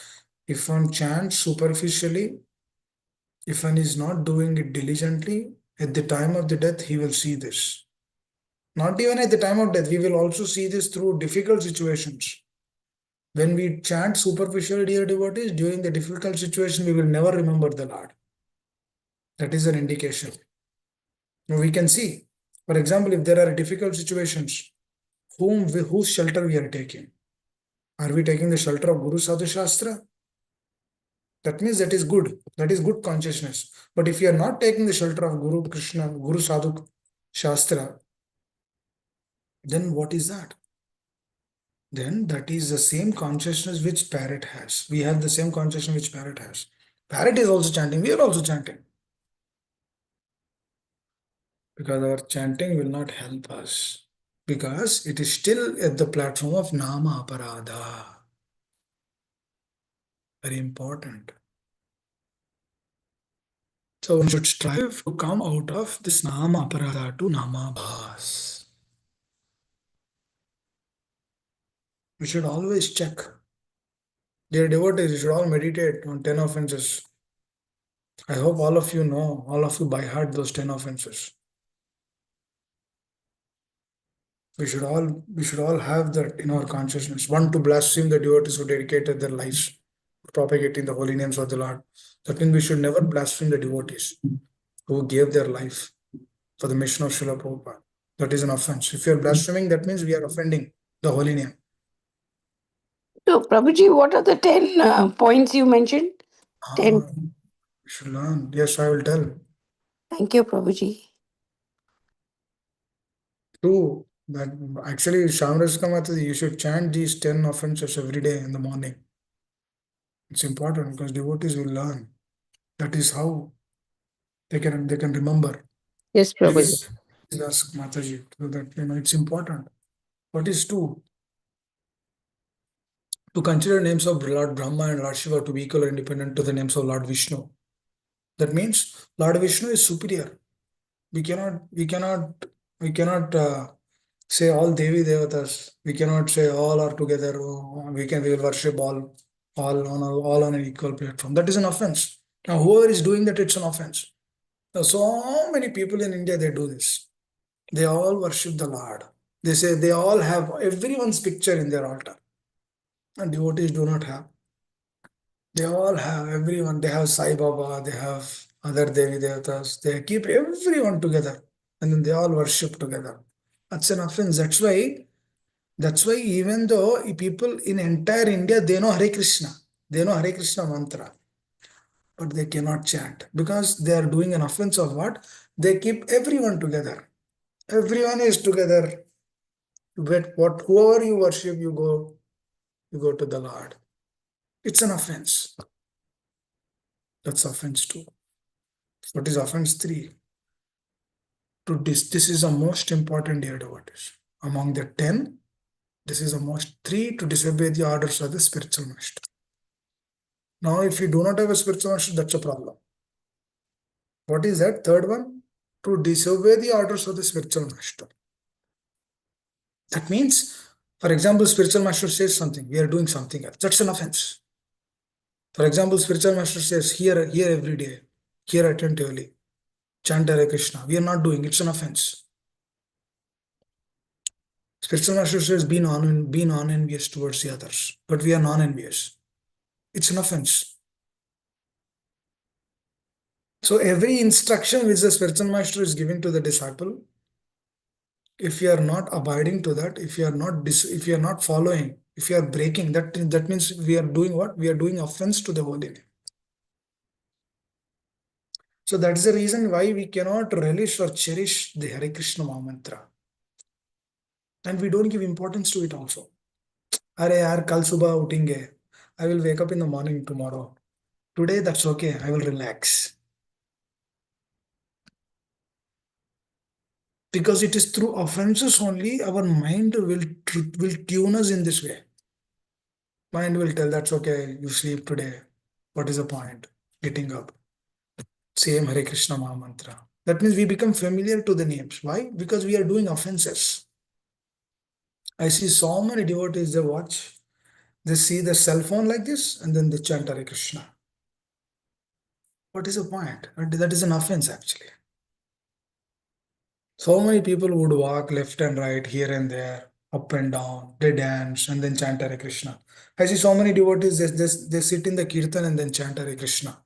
If one chants superficially, if one is not doing it diligently, at the time of the death, he will see this. Not even at the time of death, we will also see this through difficult situations. When we chant superficially, dear devotees, during the difficult situation, we will never remember the Lord. That is an indication. Now we can see, for example, if there are difficult situations, whose shelter we are taking? Are we taking the shelter of Guru Sadhu Shastra? That means that is good. That is good consciousness. But if you are not taking the shelter of Guru Krishna, Guru Sadhu Shastra, then what is that? Then that is the same consciousness which parrot has. We have the same consciousness which parrot has. Parrot is also chanting. We are also chanting. Because our chanting will not help us. Because it is still at the platform of Nama Aparadha. Very important. So one should strive to come out of this Nama Aparadha to Nama Bhas. We should always check. Dear devotees, you should all meditate on 10 offenses. I hope all of you know, all of you by heart those 10 offenses. We should all have that in our consciousness. One, to blaspheme the devotees who dedicated their lives propagating the holy names of the Lord. That means we should never blaspheme the devotees who gave their life for the mission of Srila Prabhupada. That is an offense. If you are blaspheming, that means we are offending the holy name. So, Prabhuji, what are the 10 points you mentioned? 10. We should learn. Yes, I will tell. Thank you, Prabhuji. Two, that actually, Shamrasika Mataji, you should chant these 10 offenses every day in the morning. It's important because devotees will learn. That is how they can remember. Yes, Prabhuji. Please ask Mataji, so that it's important. What is two? To consider names of Lord Brahma and Lord Shiva to be equal or independent to the names of Lord Vishnu. That means Lord Vishnu is superior. We cannot say all Devi Devatas. We cannot say all are together. We will worship all on an equal platform. That is an offense. Now, whoever is doing that, it's an offense. Now, so many people in India, they do this. They all worship the Lord. They say they all have everyone's picture in their altar. And devotees do not have. They all have everyone. They have Sai Baba, they have other Devi Devatas, they keep everyone together and then they all worship together. That's an offense. That's why even though people in entire India, they know Hare Krishna, they know Hare Krishna mantra, but they cannot chant because they are doing an offense of what? They keep everyone together. Everyone is together. But whoever you worship, you go to the Lord. It's an offense. That's offense 2. What is offense 3? This is the most important here, devotees. Among the 10, this is the most 3 to disobey the orders of the spiritual master. Now, if you do not have a spiritual master, that's a problem. What is that? Third one, to disobey the orders of the spiritual master. That means, for example, spiritual master says something, we are doing something else. That's an offense. For example, spiritual master says, here every day, here attentively, chant Hare Krishna. We are not doing, it's an offense. Spiritual master says, be non-envious towards the others, but we are non-envious. It's an offense. So every instruction which the spiritual master is giving to the disciple, if you are not abiding to that, if you are not following, if you are breaking, that means we are doing what? We are doing offense to the holy name. So that is the reason why we cannot relish or cherish the Hare Krishna Mahamantra. And we don't give importance to it also. Are yaar, kal subah utinge. I will wake up in the morning tomorrow. Today, that's okay. I will relax. Because it is through offenses only our mind will tune us in this way. Mind will tell, that's okay, you sleep today. What is the point? Getting up. Same Hare Krishna Mahamantra. That means we become familiar to the names. Why? Because we are doing offenses. I see so many devotees, they see the cell phone like this and then they chant Hare Krishna. What is the point? That is an offense actually. So many people would walk left and right, here and there, up and down, they dance and then chant Hare Krishna. I see so many devotees, they sit in the kirtan and then chant Hare Krishna.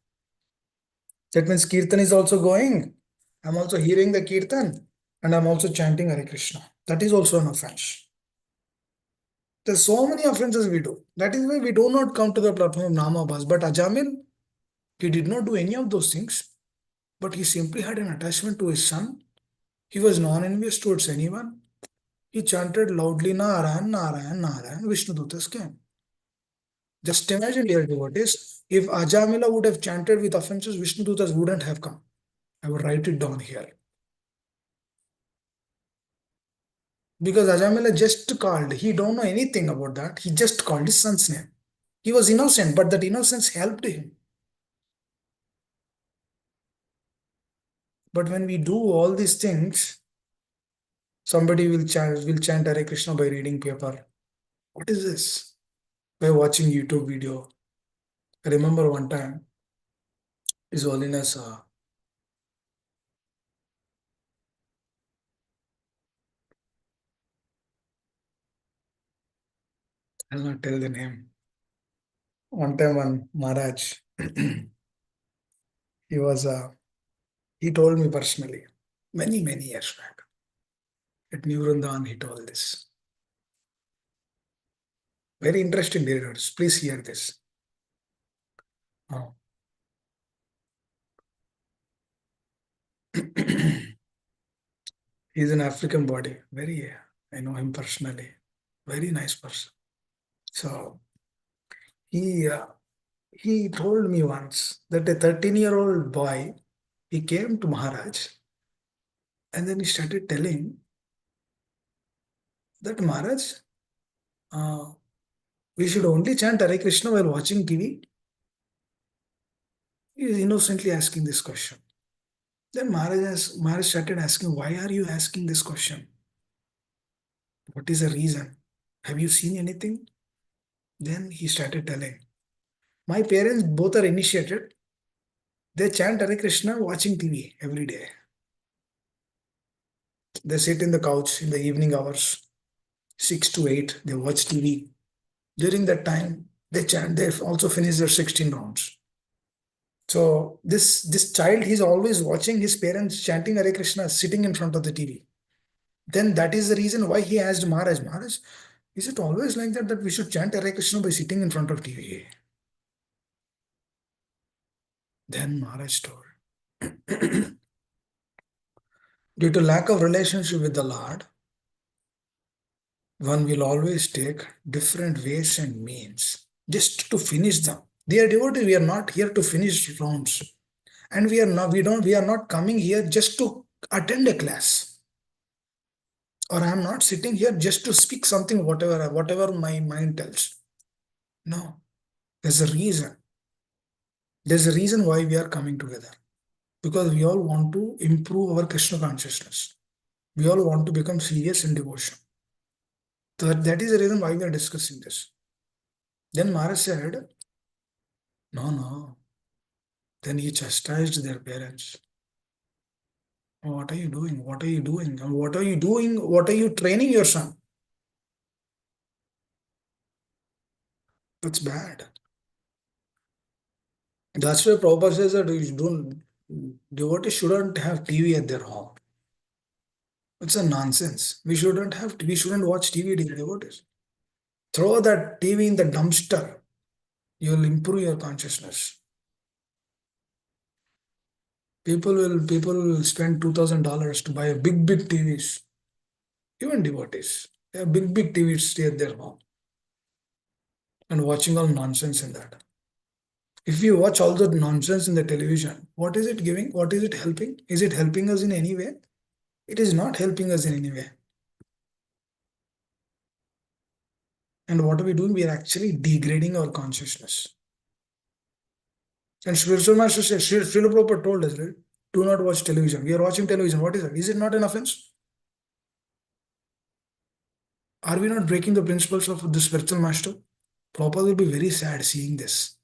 That means kirtan is also going. I'm also hearing the kirtan and I'm also chanting Hare Krishna. That is also an offense. There's so many offenses we do. That is why we do not come to the platform of Nama Bas. But Ajamil, he did not do any of those things, but he simply had an attachment to his son. He was non-envious towards anyone. He chanted loudly Narayan, Narayan, Narayan, Vishnu Dutas came. Just imagine, dear devotees, if Ajamila would have chanted with offenses, Vishnu Dutas wouldn't have come. I will write it down here. Because Ajamila just called, he don't know anything about that. He just called his son's name. He was innocent, but that innocence helped him. But when we do all these things, somebody will chant Hare Krishna by reading paper. What is this? By watching YouTube video. I remember one time, His Holiness I'll not tell the name. One time one Maharaj, he told me personally, many years back. At New Vrindavan, he told this. Very interesting, dear readers. Please hear this. Oh. He's an African body. I know him personally. Very nice person. So he told me once that a 13-year-old boy, he came to Maharaj and then he started telling that Maharaj, we should only chant Hare Krishna while watching TV. He is innocently asking this question. Then Maharaj started asking, why are you asking this question? What is the reason? Have you seen anything? Then he started telling, my parents both are initiated. They chant Hare Krishna watching TV every day. They sit in the couch in the evening hours, 6 to 8, they watch TV. During that time, they chant, they also finish their 16 rounds. So this child, he's always watching his parents chanting Hare Krishna sitting in front of the TV. Then that is the reason why he asked Maharaj, Maharaj, is it always like that we should chant Hare Krishna by sitting in front of TV? Then Maharaj told, due to lack of relationship with the Lord, one will always take different ways and means just to finish them. Dear devotee, we are not here to finish rounds. And we are not coming here just to attend a class. Or I am not sitting here just to speak something, whatever my mind tells. No. There's a reason. There's a reason why we are coming together. Because we all want to improve our Krishna consciousness. We all want to become serious in devotion. So that is the reason why we are discussing this. Then Maharaj said, no. Then he chastised their parents. Oh, what are you doing? What are you doing? And what are you doing? What are you training your son? That's bad. That's why Prabhupada says that devotees shouldn't have TV at their home. It's a nonsense. We shouldn't watch TV, dear devotees. Throw that TV in the dumpster. You'll improve your consciousness. People will spend $2,000 to buy a big TVs. Even devotees. They have big TVs stay at their home. And watching all nonsense in that. If you watch all the nonsense in the television, what is it giving? What is it helping? Is it helping us in any way? It is not helping us in any way. And what are we doing? We are actually degrading our consciousness. And spiritual master says, Srila Prabhupada told us, right? Do not watch television. We are watching television. What is that? Is it not an offense? Are we not breaking the principles of the spiritual master? Prabhupada will be very sad seeing this.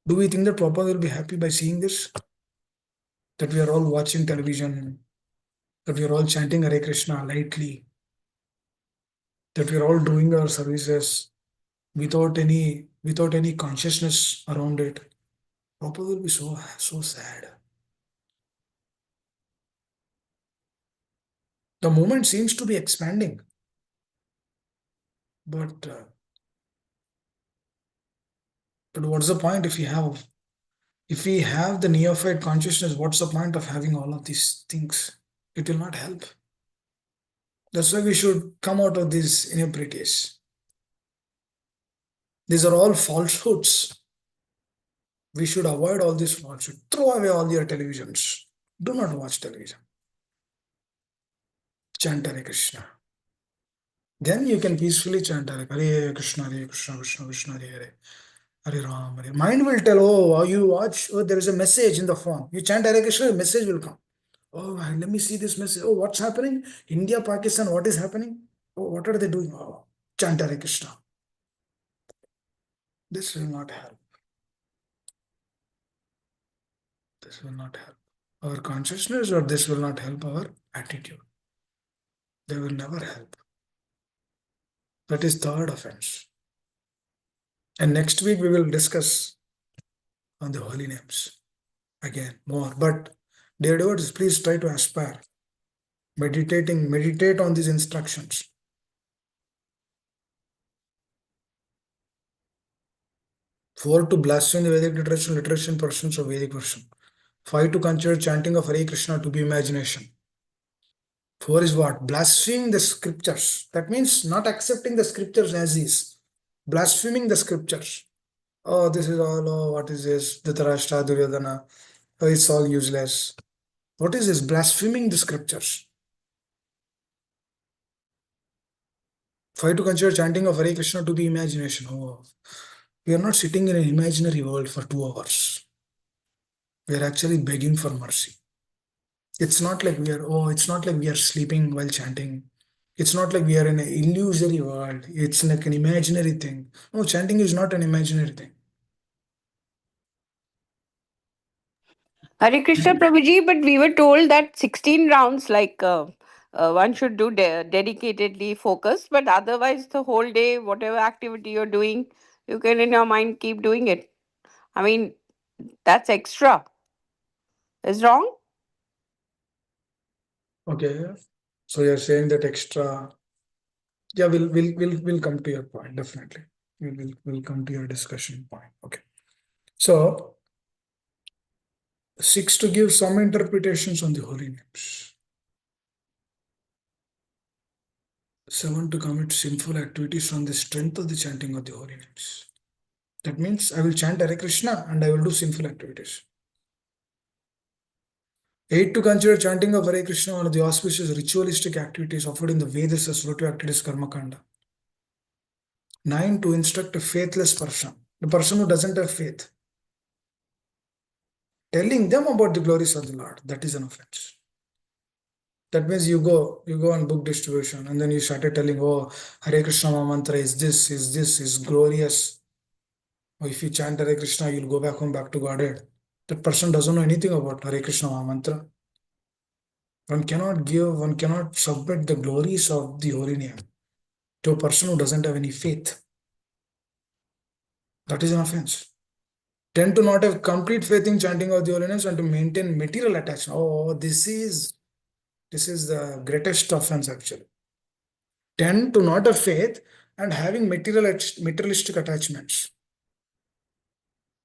Do we think that Prabhupada will be happy by seeing this? That we are all watching television, that we are all chanting Hare Krishna lightly, that we are all doing our services without any consciousness around it. Prabhupada will be so sad. The movement seems to be expanding, but what's the point if we have the neophyte consciousness? What's the point of having all of these things? It will not help. That's why we should come out of these inebrities. These are all falsehoods. We should avoid all these falsehoods. Throw away all your televisions. Do not watch television. Chant Hare Krishna. Then you can peacefully chant Hare Krishna, Krishna Krishna, Hare Hare. Hare Ram, Hare. Mind will tell, oh, you watch, oh, there is a message in the phone. You chant Hare Krishna, a message will come. Oh, let me see this message. Oh, what's happening? India, Pakistan, what is happening? Oh, what are they doing? Oh, chant Hare Krishna. This will not help. This will not help our consciousness, or this will not help our attitude. They will never help. That is third offense. And next week we will discuss on the holy names again more. But dear devotees, please try to aspire. Meditate on these instructions. 4, to blaspheme the Vedic literature and portions of Vedic version. 5, to consider chanting of Hare Krishna to be imagination. 4 is what? Blaspheming the scriptures. That means not accepting the scriptures as is. Blaspheming the scriptures. Oh, this is all, oh, what is this? Dhritarashtra, Duryodhana. Oh, it's all useless. What is this? Blaspheming the scriptures. 5, to consider chanting of Hare Krishna to be imagination. Oh, we are not sitting in an imaginary world for 2 hours. We are actually begging for mercy. It's not like we are sleeping while chanting. It's not like we are in an illusory world. It's like an imaginary thing. No, chanting is not an imaginary thing. Hare Krishna Prabhuji, but we were told that 16 rounds, like one should do dedicatedly focused, but otherwise the whole day, whatever activity you're doing, you can in your mind keep doing it. I mean, that's extra. Is wrong? Okay. So you're saying that extra. Yeah, we'll come to your point, definitely. We'll come to your discussion point. Okay. So 6, to give some interpretations on the holy names. 7, to commit sinful activities on the strength of the chanting of the holy names. That means I will chant Hare Krishna and I will do sinful activities. 8, to consider chanting of Hare Krishna one of the auspicious ritualistic activities offered in the Vedas as fruitive activities karma kanda. 9, to instruct a faithless person, the person who doesn't have faith, telling them about the glories of the Lord. That is an offense. That means you go on book distribution and then you started telling, oh, Hare Krishna mantra is this, is glorious. Or if you chant Hare Krishna, you'll go back home, back to Godhead. That person doesn't know anything about Hare Krishna mantra. One cannot submit the glories of the holy name to a person who doesn't have any faith. That is an offense. 10, to not have complete faith in chanting of the holy names and to maintain material attachment. Oh, this is the greatest offense actually. 10, to not have faith and having materialistic attachments.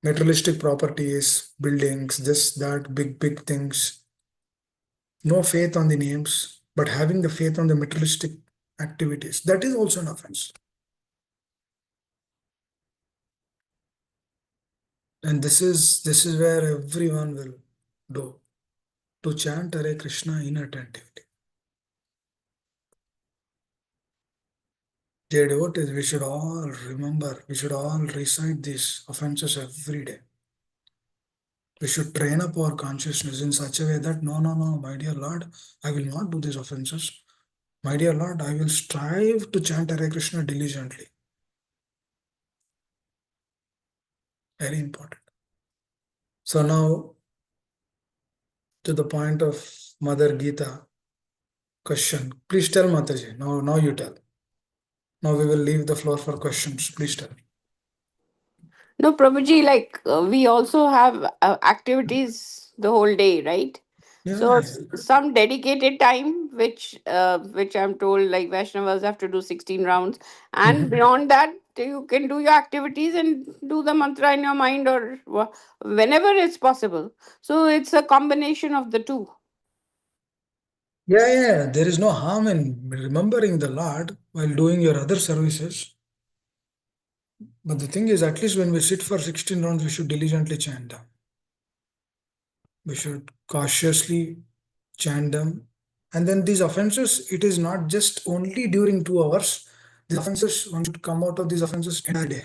Materialistic properties, buildings, this, that, big things. No faith on the names, but having the faith on the materialistic activities. That is also an offense. And this is where everyone will do. To chant Hare Krishna inattentively. Dear devotees, we should all remember, we should all recite these offenses every day. We should train up our consciousness in such a way that no, my dear Lord, I will not do these offenses. My dear Lord, I will strive to chant Hare Krishna diligently. Very important. So now, to the point of Mother Gita question. Please tell Mataji. Now you tell. Now we will leave the floor for questions. Please tell. No, Prabhuji, like we also have activities the whole day, right? So Yeah. some dedicated time, which I'm told like Vaishnavas have to do 16 rounds, and beyond that you can do your activities and do the mantra in your mind or whenever it's possible. So it's a combination of the two. Yeah. There is no harm in remembering the Lord while doing your other services. But the thing is, at least when we sit for 16 rounds, we should diligently chant them. We should cautiously chant them. And then these offenses, it is not just only during 2 hours. These offenses, one should come out of these offenses entire day.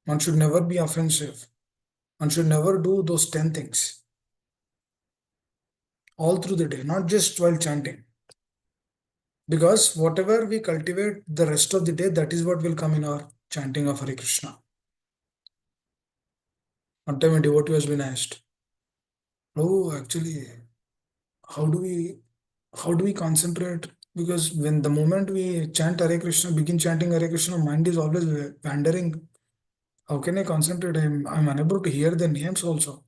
One should never be offensive. One should never do those 10 things. All through the day, not just while chanting. Because whatever we cultivate the rest of the day, that is what will come in our chanting of Hare Krishna. One time a devotee has been asked, oh, actually, how do we concentrate? Because when the moment we chant Hare Krishna, begin chanting Hare Krishna, mind is always wandering. How can I concentrate? I'm unable to hear the names also.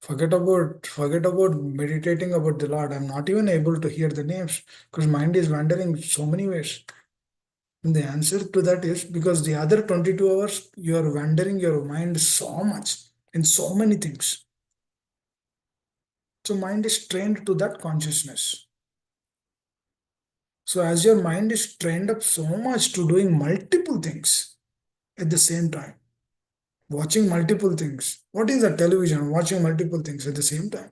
Forget about meditating about the Lord. I'm not even able to hear the names because mind is wandering so many ways. And the answer to that is because the other 22 hours, you are wandering your mind so much in so many things. So mind is trained to that consciousness. So as your mind is trained up so much to doing multiple things at the same time, watching multiple things. What is a television? Watching multiple things at the same time.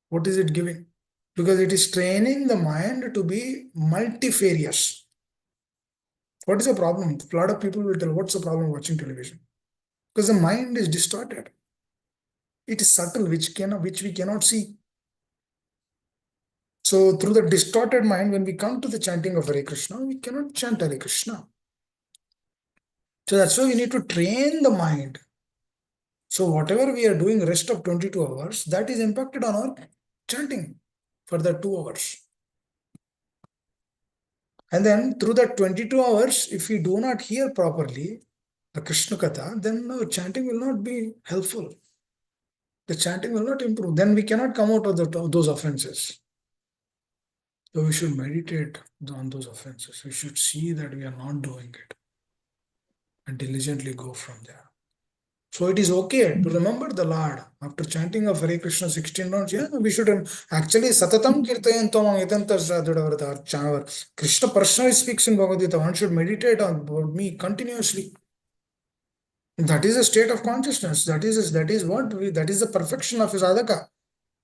What is it giving? Because it is training the mind to be multifarious. What is the problem? A lot of people will tell, what's the problem watching television? Because the mind is distorted. It is subtle, which we cannot see. So through the distorted mind, when we come to the chanting of Hare Krishna, we cannot chant Hare Krishna. So that's why we need to train the mind. So whatever we are doing rest of 22 hours, that is impacted on our chanting for the 2 hours. And then through that 22 hours, if we do not hear properly the Krishna Katha, then our chanting will not be helpful. The chanting will not improve. Then we cannot come out of those offenses. So we should meditate on those offenses. We should see that we are not doing it and diligently go from there. So it is okay to remember the Lord. After chanting of Hare Krishna 16 rounds, yeah, we should actually Satatam Kirtayantamam Idantas Krishna personally speaks in Bhagavad Gita. One should meditate on me continuously. That is a state of consciousness. That is the perfection of his adhaka.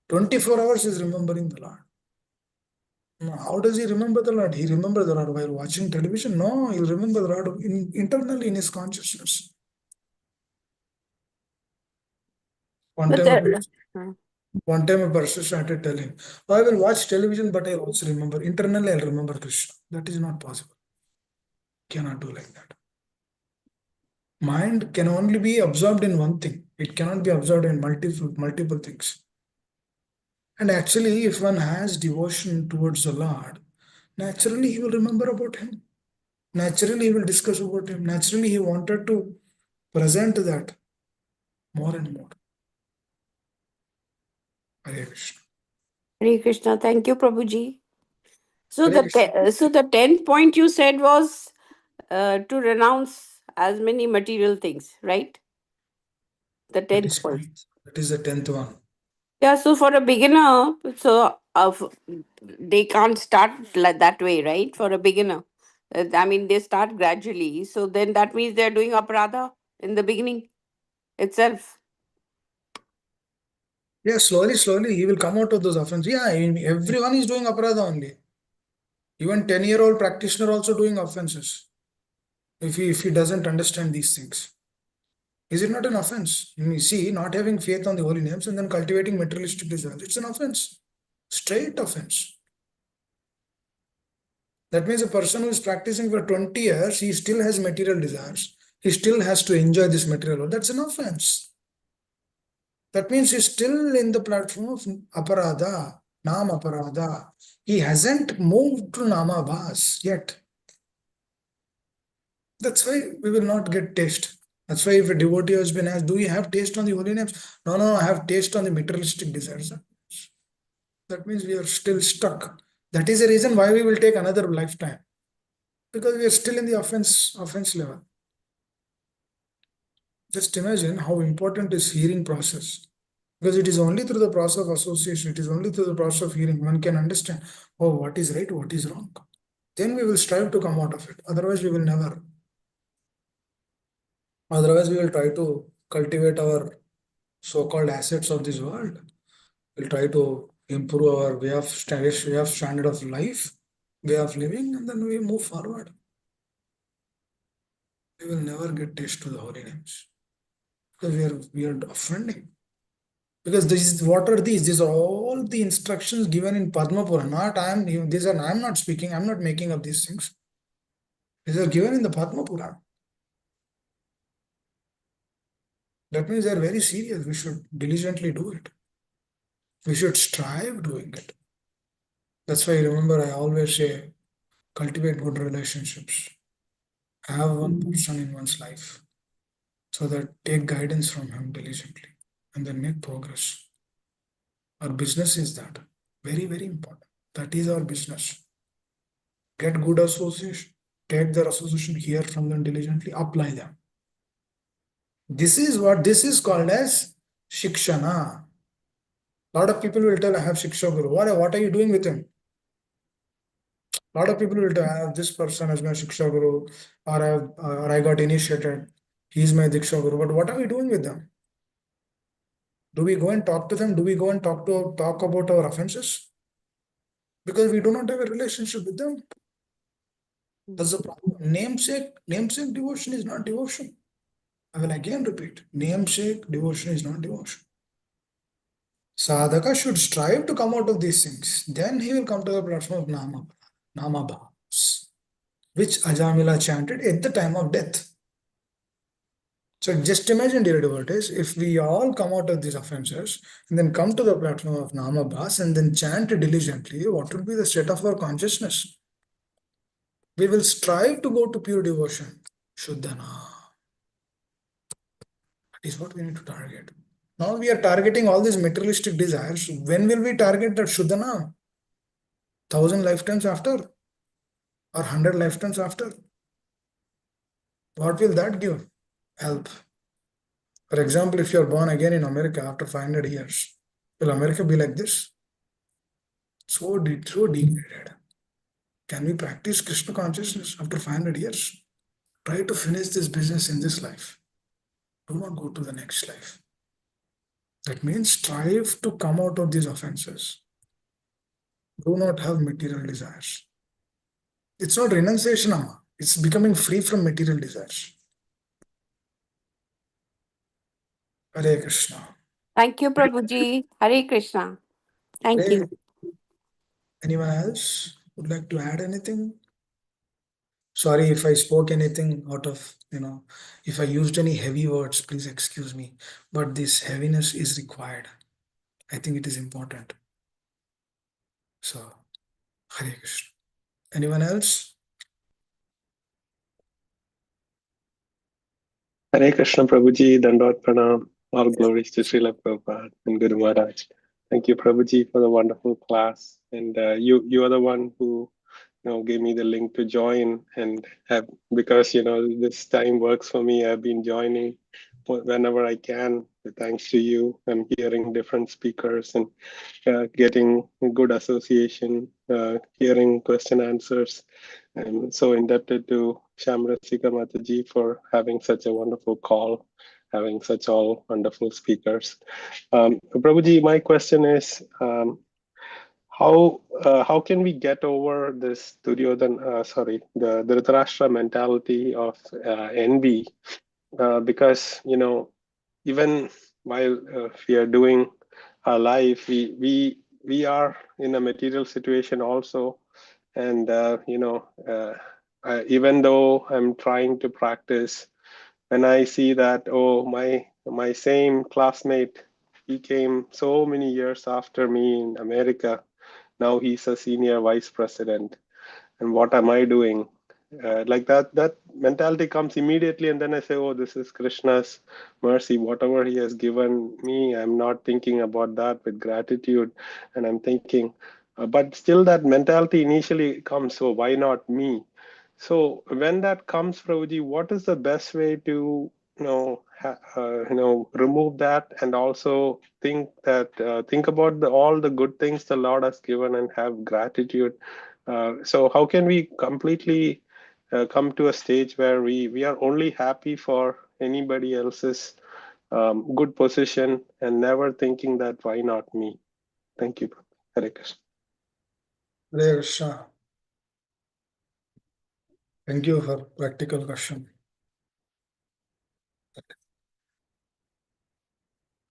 24 hours is remembering the Lord. Now, how does he remember the Lord? He remembers the Lord while watching television? No, he'll remember the Lord internally in his consciousness. One time a person started telling, I will watch television, but I'll also remember. Internally, I'll remember Krishna. That is not possible. Cannot do like that. Mind can only be absorbed in one thing. It cannot be absorbed in multiple things. And actually, if one has devotion towards the Lord, naturally he will remember about him. Naturally, he will discuss about him. Naturally, he wanted to present that more and more. Hare Krishna. Hare Krishna. Thank you, Prabhuji. So Hare the Krishna. so the 10th point you said was to renounce as many material things, right? The That 10th is point. correct. That is the 10th one. Yeah, so for a beginner, they can't start like that way, right? For a beginner. I mean, they start gradually. So then that means they're doing aparadha in the beginning itself. Yeah, slowly, he will come out of those offenses. Yeah, everyone is doing aparadha only. Even 10-year-old practitioner also doing offenses. If he doesn't understand these things. Is it not an offense? You see, not having faith on the holy names and then cultivating materialistic desires. It's an offense. Straight offense. That means a person who is practicing for 20 years, he still has material desires. He still has to enjoy this material world. That's an offense. That means he's still in the platform of aparadha, nam aparadha. He hasn't moved to namabhas yet. That's why we will not get taste. That's why if a devotee has been asked, do you have taste on the holy names? No, I have taste on the materialistic desires. That means we are still stuck. That is the reason why we will take another lifetime. Because we are still in the offense level. Just imagine how important is hearing process. Because it is only through the process of association, it is only through the process of hearing one can understand, oh, what is right, what is wrong. Then we will strive to come out of it. Otherwise, we will never. Otherwise, we will try to cultivate our so-called assets of this world. We'll try to improve our way of standard of life, way of living, and then we move forward. We will never get taste to the holy names. Because we are offending. Because what are these? These are all the instructions given in Padma Purana. I'm not speaking, I'm not making up these things. These are given in the Padma Purana. That means they are very serious. We should diligently do it. We should strive doing it. That's why remember, I always say, cultivate good relationships. Have one person in one's life so that take guidance from him diligently and then make progress. Our business is that. Very, very important. That is our business. Get good association. Take their association, hear from them diligently, apply them. This is called as shikshana. A lot of people will tell, I have Shiksha Guru. What are you doing with him? A lot of people will tell, I have this person as my Shiksha Guru, or I got initiated. He is my Diksha Guru. But what are we doing with them? Do we go and talk to them? Do we go and talk about our offenses? Because we do not have a relationship with them. That's the problem. Namesake devotion is not devotion. I will again repeat, namesake devotion is not devotion. Sadhaka should strive to come out of these things. Then he will come to the platform of Namabhavas, which Ajamila chanted at the time of death. So just imagine, dear devotees, if we all come out of these offenses and then come to the platform of Namabhas and then chant diligently, what will be the state of our consciousness? We will strive to go to pure devotion. Shuddhana. That is what we need to target. Now we are targeting all these materialistic desires. When will we target that Shuddhana? 1,000 lifetimes after? Or 100 lifetimes after? What will that give? Help. For example, if you are born again in America after 500 years, will America be like this? So degraded. Can we practice Krishna consciousness after 500 years? Try to finish this business in this life. Do not go to the next life. That means strive to come out of these offenses. Do not have material desires. It's not renunciation, Amma. It's becoming free from material desires. Hare Krishna. Thank you, Prabhuji. Hare Krishna. Thank you. Anyone else would like to add anything? Sorry if I spoke anything out of, if I used any heavy words, please excuse me. But this heaviness is required. I think it is important. So, Hare Krishna. Anyone else? Hare Krishna Prabhuji, Dandot Pranam. All glories to Srila Prabhupada and Guru Maharaj. Thank you, Prabhuji, for the wonderful class. And you are the one who gave me the link to join, and have, because this time works for me. I've been joining whenever I can. Thanks to you, I'm hearing different speakers and getting good association, hearing question answers. I'm so indebted to Shamrasika Mataji for having such a wonderful call, having such all wonderful speakers. Prabhuji, my question is, how can we get over this the Dhritarashtra mentality of envy? Because even while we are doing our life, we are in a material situation also, and even though I'm trying to practice, when I see that, oh, my same classmate, he came so many years after me in America. Now he's a senior vice president, and what am I doing? Like that mentality comes immediately, and then I say, oh, this is Krishna's mercy. Whatever he has given me, I'm not thinking about that with gratitude, and I'm thinking, but still that mentality initially comes, so why not me? So when that comes, Prabhuji, what is the best way to remove that, and also think about all the good things the Lord has given and have gratitude? So how can we completely come to a stage where we are only happy for anybody else's good position and never thinking that why not me? Thank you. Hare Krishna. Hare Krishna. Thank you for practical question.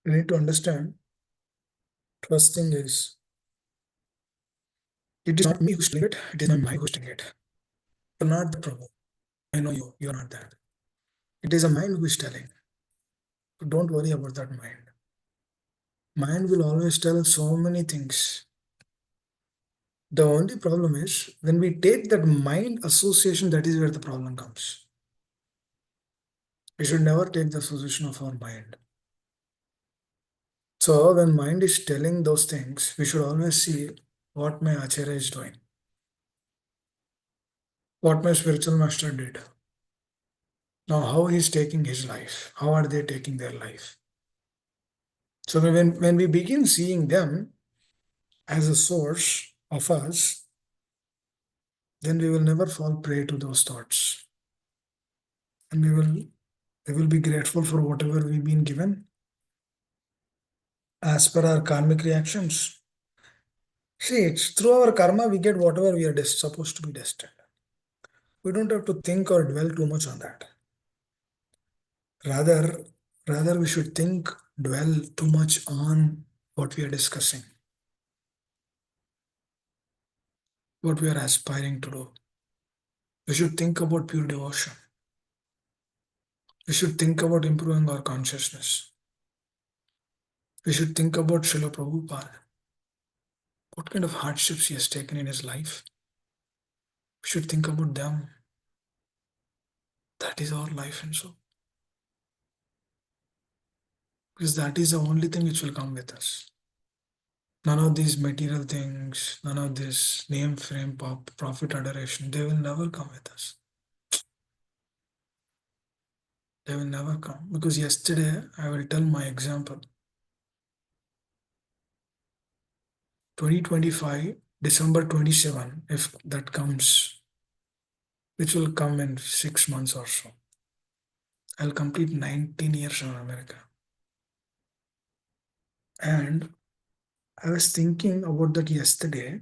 You need to understand, first thing is, it is not me who's doing it, it is my mind who's doing it. You're not the Prabhu. I know you're not that. It is a mind who is telling. Don't worry about that mind. Mind will always tell so many things. The only problem is, when we take that mind association, that is where the problem comes. We should never take the association of our mind. So when mind is telling those things, we should always see what my Acharya is doing, what my spiritual master did. Now how he is taking his life, how are they taking their life? So when we begin seeing them as a source of us, then we will never fall prey to those thoughts. And we will be grateful for whatever we've been given as per our karmic reactions. See, it's through our karma we get whatever we are supposed to be destined. We don't have to think or dwell too much on that. Rather we should dwell too much on what we are discussing, what we are aspiring to do. We should think about pure devotion. We should think about improving our consciousness. We should think about Srila Prabhupada. What kind of hardships he has taken in his life. We should think about them. That is our life and soul. Because that is the only thing which will come with us. None of these material things, none of this name, fame, profit, adoration, they will never come with us. They will never come. Because yesterday, I will tell my example. 2025, December 27, if that comes, which will come in 6 months or so, I'll complete 19 years in America. And I was thinking about that yesterday,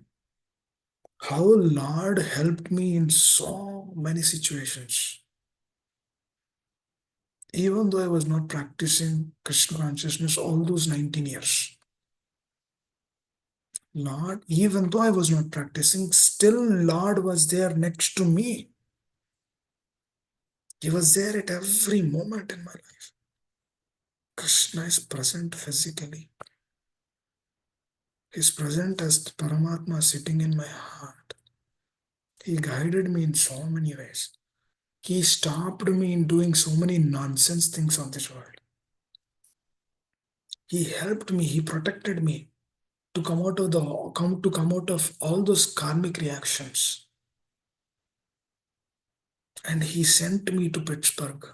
how Lord helped me in so many situations. Even though I was not practicing Krishna consciousness all those 19 years. Lord, even though I was not practicing, still Lord was there next to me. He was there at every moment in my life. Krishna is present physically. He is present as Paramatma sitting in my heart. He guided me in so many ways. He stopped me in doing so many nonsense things of this world. He helped me, he protected me to come out of all those karmic reactions. And he sent me to Pittsburgh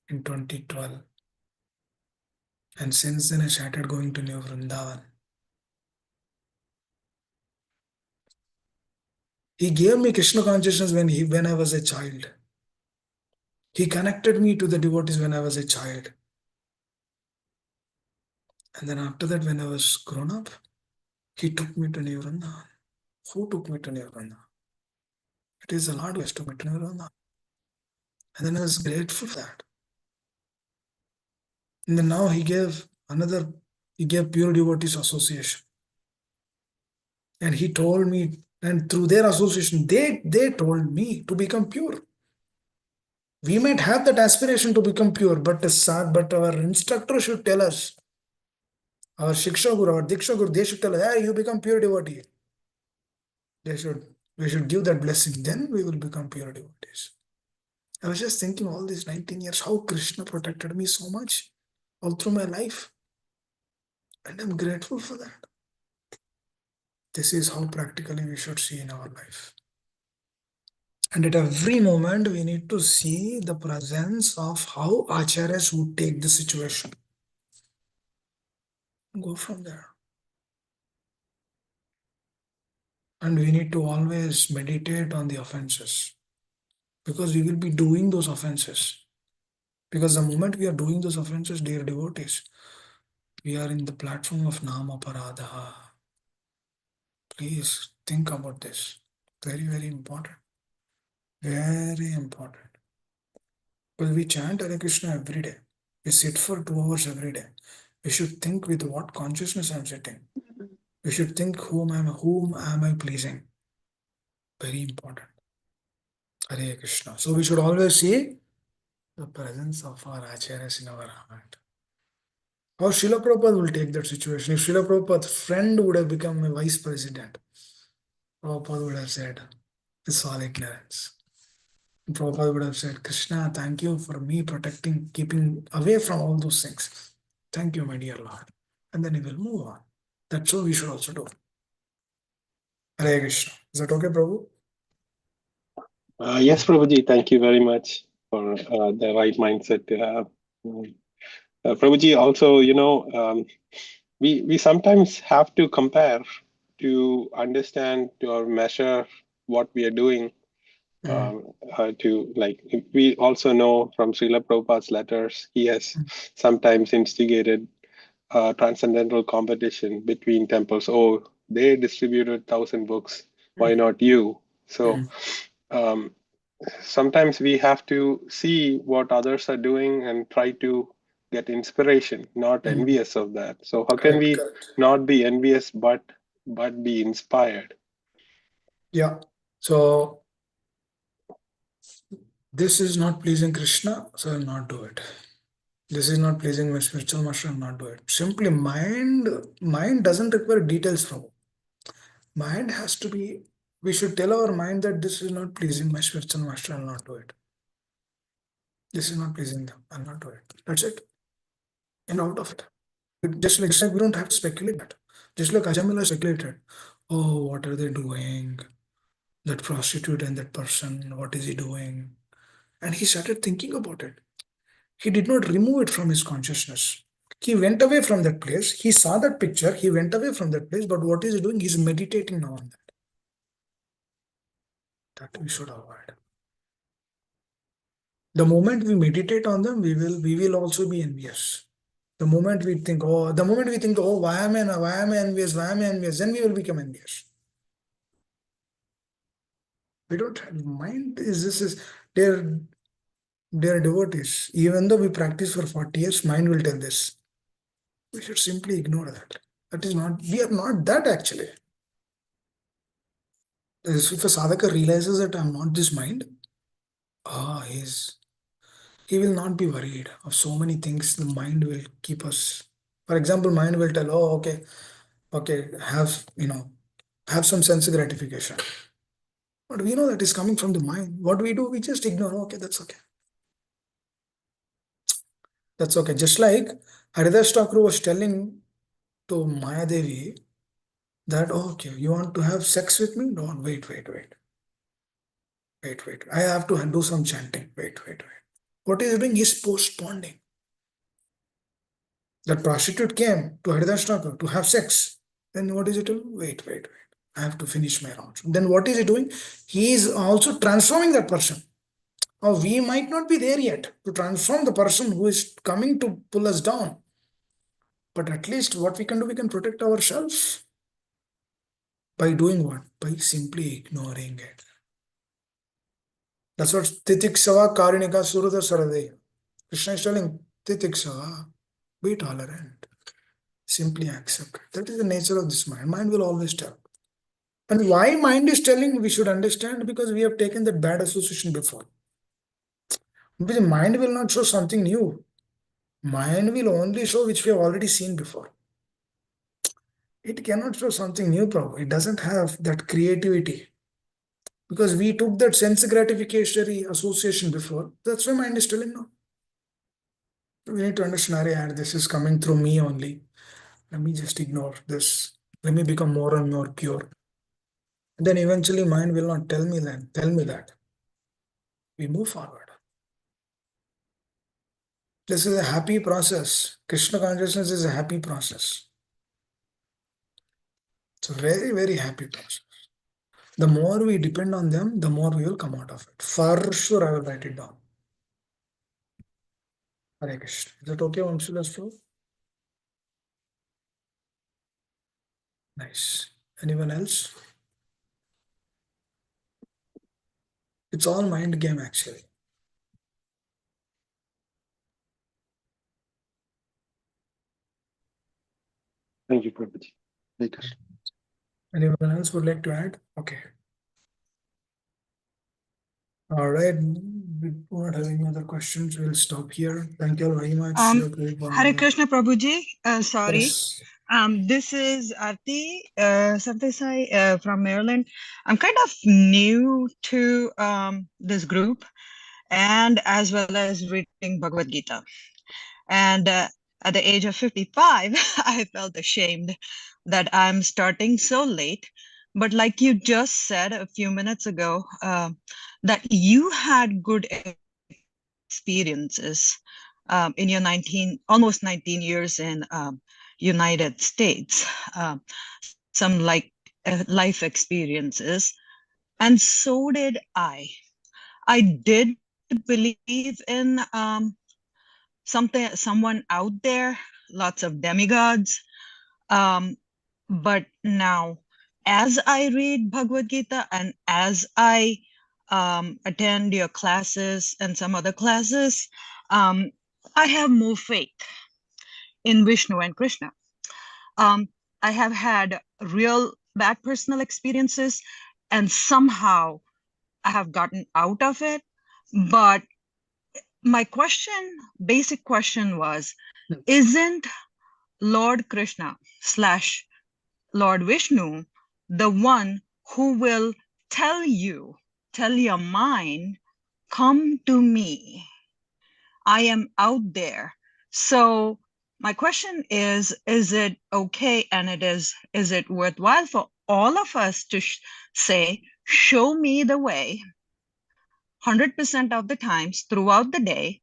in 2012. And since then I started going to New Vrindavan. He gave me Krishna consciousness when I was a child. He connected me to the devotees when I was a child. And then after that, when I was grown up, he took me to New Vrindavan. Who took me to New Vrindavan? It is the Lord who has took me to New Vrindavan. And then I was grateful for that. And then now he gave Pure Devotees Association. And he told me, and through their association, they told me to become pure. We might have that aspiration to become pure, but our instructor should tell us, our Shiksha Guru, our Diksha Guru, they should tell us, hey, you become pure devotee. We should give that blessing, then we will become pure devotees. I was just thinking all these 19 years, how Krishna protected me so much all through my life. And I'm grateful for that. This is how practically we should see in our life. And at every moment, we need to see the presence of how acharyas would take the situation. Go from there. And we need to always meditate on the offenses. Because we will be doing those offenses. Because the moment we are doing those offenses, dear devotees, we are in the platform of Nama Paradaha. Please think about this. Very, very important. Very important. Because we chant Hare Krishna every day. We sit for 2 hours every day. We should think with what consciousness I am sitting. We should think whom am I pleasing. Very important. Hare Krishna. So we should always see the presence of our acharyas in our heart. How Srila Prabhupada will take that situation. If Srila Prabhupada's friend would have become a vice president, Prabhupada would have said, it's all ignorance. Prabhupada would have said, Krishna, thank you for me protecting, keeping away from all those things. Thank you, my dear Lord. And then he will move on. That's what we should also do. Hare Krishna. Is that okay, Prabhu? Yes, Prabhuji, thank you very much for the right mindset to have. Prabhuji, also, we sometimes have to compare to understand or measure what we are doing. We also know from Srila Prabhupada's letters, he has sometimes instigated transcendental competition between temples. Oh, they distributed 1,000 books. Why not you? So sometimes we have to see what others are doing and try to get inspiration, not envious of that. So how can we not be envious but be inspired? Yeah. So this is not pleasing Krishna, so I'll not do it. This is not pleasing my spiritual master, I'll not do it. Simply mind doesn't require details from. Mind has to be we should tell our mind that this is not pleasing my spiritual master, I'll not do it. This is not pleasing them, I'll not do it. That's it. And out of it. Just like we don't have to speculate that. Just like Ajamila speculated. Oh, what are they doing? That prostitute and that person, what is he doing? And he started thinking about it. He did not remove it from his consciousness. He went away from that place. He saw that picture. He went away from that place. But what is he doing? He's meditating now on that. That we should avoid. The moment we meditate on them, we will also be envious. The moment we think, oh, why am I envious? Then we will become envious. We don't have mind. They're devotees. Even though we practice for 40 years, mind will tell this. We should simply ignore that. That is not, we are not that actually. If a sadhaka realizes that I'm not this mind, he will not be worried of so many things. The mind will keep us. For example, mind will tell, oh, okay, have some sense gratification. But we know that is coming from the mind. What we do, we just ignore. Okay, that's okay. That's okay. Just like Haridas Thakur was telling to Maya Devi that, oh, okay, you want to have sex with me? No, wait. I have to do some chanting. Wait. What is he doing? He's postponing. That prostitute came to Haridas Thakur to have sex. Then what is he doing? Wait. I have to finish my rounds. Then what is he doing? He is also transforming that person. Or we might not be there yet to transform the person who is coming to pull us down. But at least what we can do, we can protect ourselves. By doing what? By simply ignoring it. That's what Titiksava Karinika Surudha Saradeya. Krishna is telling Titiksava, be tolerant. Simply accept it. That is the nature of this mind. Mind will always tell. And why mind is telling, we should understand, because we have taken that bad association before. Because mind will not show something new. Mind will only show which we have already seen before. It cannot show something new, Prabhu. It doesn't have that creativity. Because we took that sense gratification association before. That's why mind is telling no. We need to understand, this is coming through me only. Let me just ignore this. Let me become more and more pure. Then eventually mind will not tell me that. We move forward. This is a happy process. Krishna consciousness is a happy process. It's a very, very happy process. The more we depend on them, the more we will come out of it. For sure, I will write it down. Hare Krishna. Is that okay, Vamshilas? Nice. Anyone else? It's all mind game actually. Thank you, Prabhuji. Hare Krishna. Anyone else would like to add? Okay. All right. We do not have any other questions. We'll stop here. Thank you all very much. Hare Krishna Prabhuji. Sorry. Yes. This is Arti Sartesai from Maryland. I'm kind of new to this group and as well as reading Bhagavad Gita. And at the age of 55, I felt ashamed that I'm starting so late. But like you just said a few minutes ago, that you had good experiences in your almost 19 years in United States, some life experiences, and so did I. I did believe in someone out there, lots of demigods, but now as I read Bhagavad Gita and as I attend your classes and some other classes, I have more faith in Vishnu and Krishna. I have had real bad personal experiences and somehow I have gotten out of it. But my basic question was, isn't Lord Krishna / Lord Vishnu the one who will tell your mind, come to me. I am out there. So my question is it okay and is it worthwhile for all of us to say, show me the way 100% of the times throughout the day,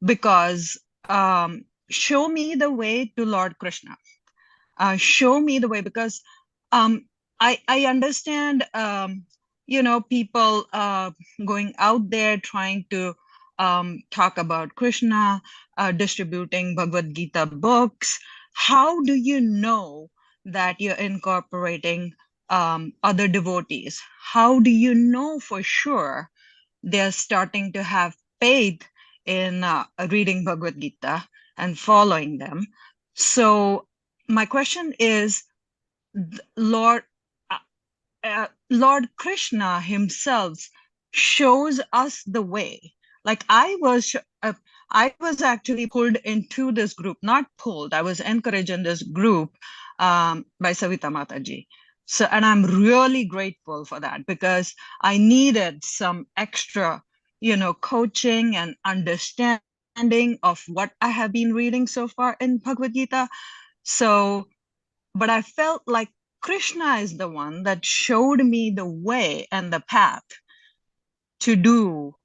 because show me the way to Lord Krishna. Show me the way, because I understand, people going out there trying to talk about Krishna, distributing Bhagavad Gita books. How do you know that you're incorporating other devotees? How do you know for sure they're starting to have faith in reading Bhagavad Gita and following them? So my question is, Lord Krishna himself shows us the way. Like I was actually pulled into this group, not pulled. I was encouraged in this group by Savita Mataji. So, and I'm really grateful for that, because I needed some extra, coaching and understanding of what I have been reading so far in Bhagavad Gita. So, but I felt like Krishna is the one that showed me the way and the path to do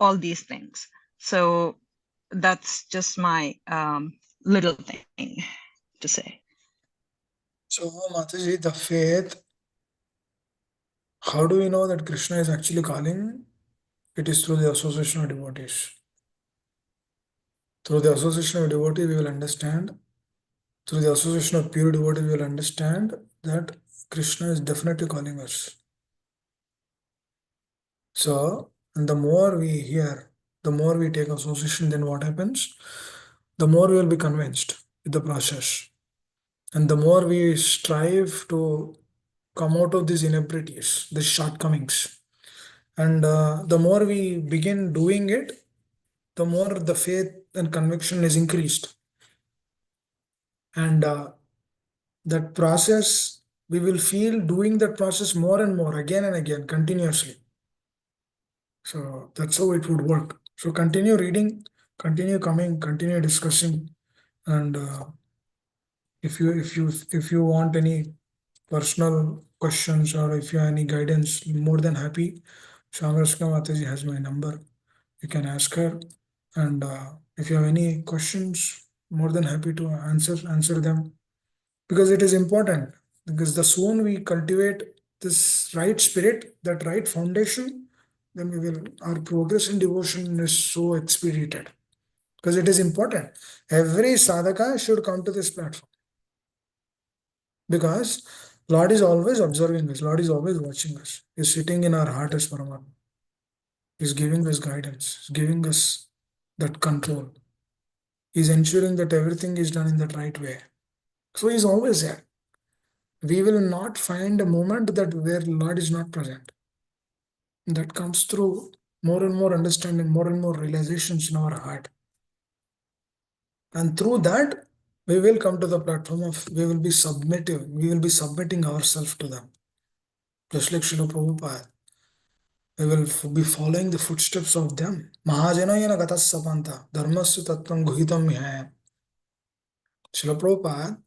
all these things. So that's just my little thing to say. So, Mataji, the faith, how do we know that Krishna is actually calling? It is through the association of devotees. Through the association of devotees, we will understand. Through the association of pure devotees, we will understand that Krishna is definitely calling us. So, and the more we hear, the more we take association, then what happens? The more we will be convinced with the process. And the more we strive to come out of these inebrities, these shortcomings. And the more we begin doing it, the more the faith and conviction is increased. And that process, we will feel doing that process more and more, again and again, continuously. So that's how it would work. So continue reading, continue coming, continue discussing, and if you want any personal questions or if you have any guidance, more than happy. Shamraska Mataji has my number. You can ask her, and if you have any questions, more than happy to answer them, because it is important. Because the soon we cultivate this right spirit, that right foundation, then our progress in devotion is so expedited. Because it is important. Every sadhaka should come to this platform. Because Lord is always observing us. Lord is always watching us. He's sitting in our heart as Paramatma. He's giving us guidance. He's giving us that control. He's ensuring that everything is done in the right way. So he's always there. We will not find a moment that where Lord is not present. That comes through more and more understanding, more and more realizations in our heart. And through that, we will come to the platform of, we will be submissive. We will be submitting ourselves to them. Just like Srila Prabhupada. We will be following the footsteps of them. Mahajanayana gatas sapanta, dharmasya tattvam guhitam mihaya. Srila Prabhupada,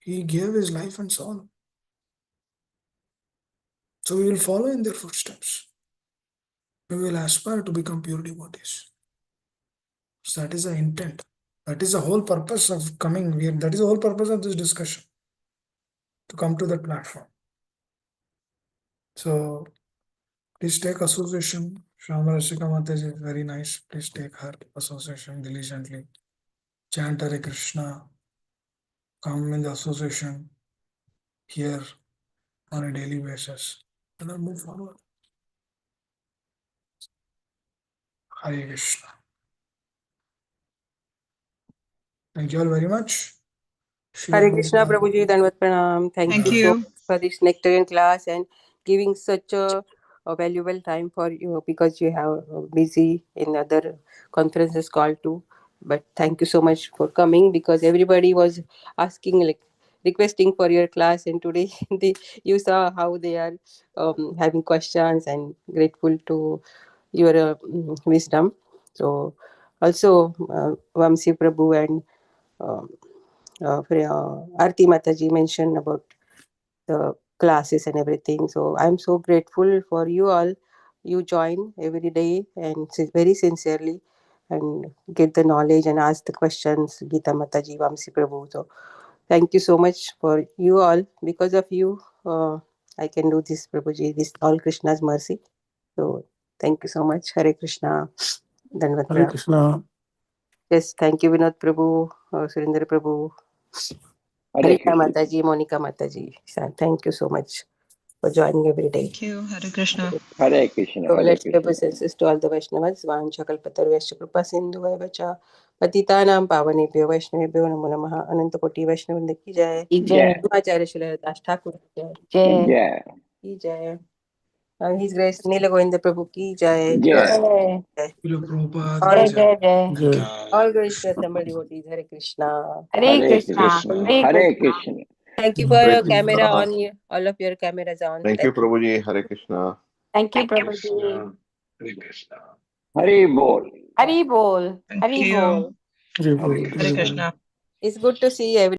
he gave his life and soul. So we will follow in their footsteps. We will aspire to become pure devotees. So that is the intent. That is the whole purpose of coming here. That is the whole purpose of this discussion. To come to that platform. So please take association. Shamarasika Mataji is very nice. Please take her association diligently. Chant Hare Krishna. Come in the association here on a daily basis. And then move forward. Hare Krishna. Thank you all very much. Hare Krishna, Prabhuji, Dandavat Pranam. Thank you so much for this nectarian class and giving such a valuable time for you, because you have busy in other conferences call too. But thank you so much for coming, because everybody was asking like requesting for your class, and today you saw how they are having questions and grateful to your wisdom. So also Vamsi Prabhu and Arti Mataji mentioned about the classes and everything. So I'm so grateful for you all. You join every day and very sincerely and get the knowledge and ask the questions. Geeta Mataji, Vamsi Prabhu. So thank you so much for you all. Because of you, I can do this, Prabhuji. This all Krishna's mercy. So thank you so much. Hare Krishna. Dandavat Hare Pranam. Krishna. Yes, thank you, Vinod Prabhu, Surendra Prabhu, Hare Harita Krishna. Mataji, Monica Mataji. Thank you so much for joining every day. Thank you. Hare Krishna. Hare Krishna. So Hare let's give Krishna. senses to all the Vaishnavas. Vancha kalpatarvyascha kripa sindhu vacha patitanam pavanebhyo vaishnavebhyo namo namaha. Ananta koti Vaishnavrinda ki jai. Jai. Acharya Srila Das Thakur ki jai. Jai. Jai. Ki jai. His Grace Neela Govinda Prabhu ki jai. Jai. Jai. Jai. Prabhupada All, Jai. Jai. Jai. all Krishna assembled devotees. Hare Krishna. Hare Hare Krishna. Krishna. Hare Hare Krishna. Krishna. Thank you for Hare your Krishna. camera on. All of your cameras on. Thank you, Prabhuji. Hare Krishna. Thank you, Prabhuji. Hare Krishna. Hare Bol. Hari Bol. Thank Hari you. Bol. Hare Hare Krishna. Krishna. It's good to see every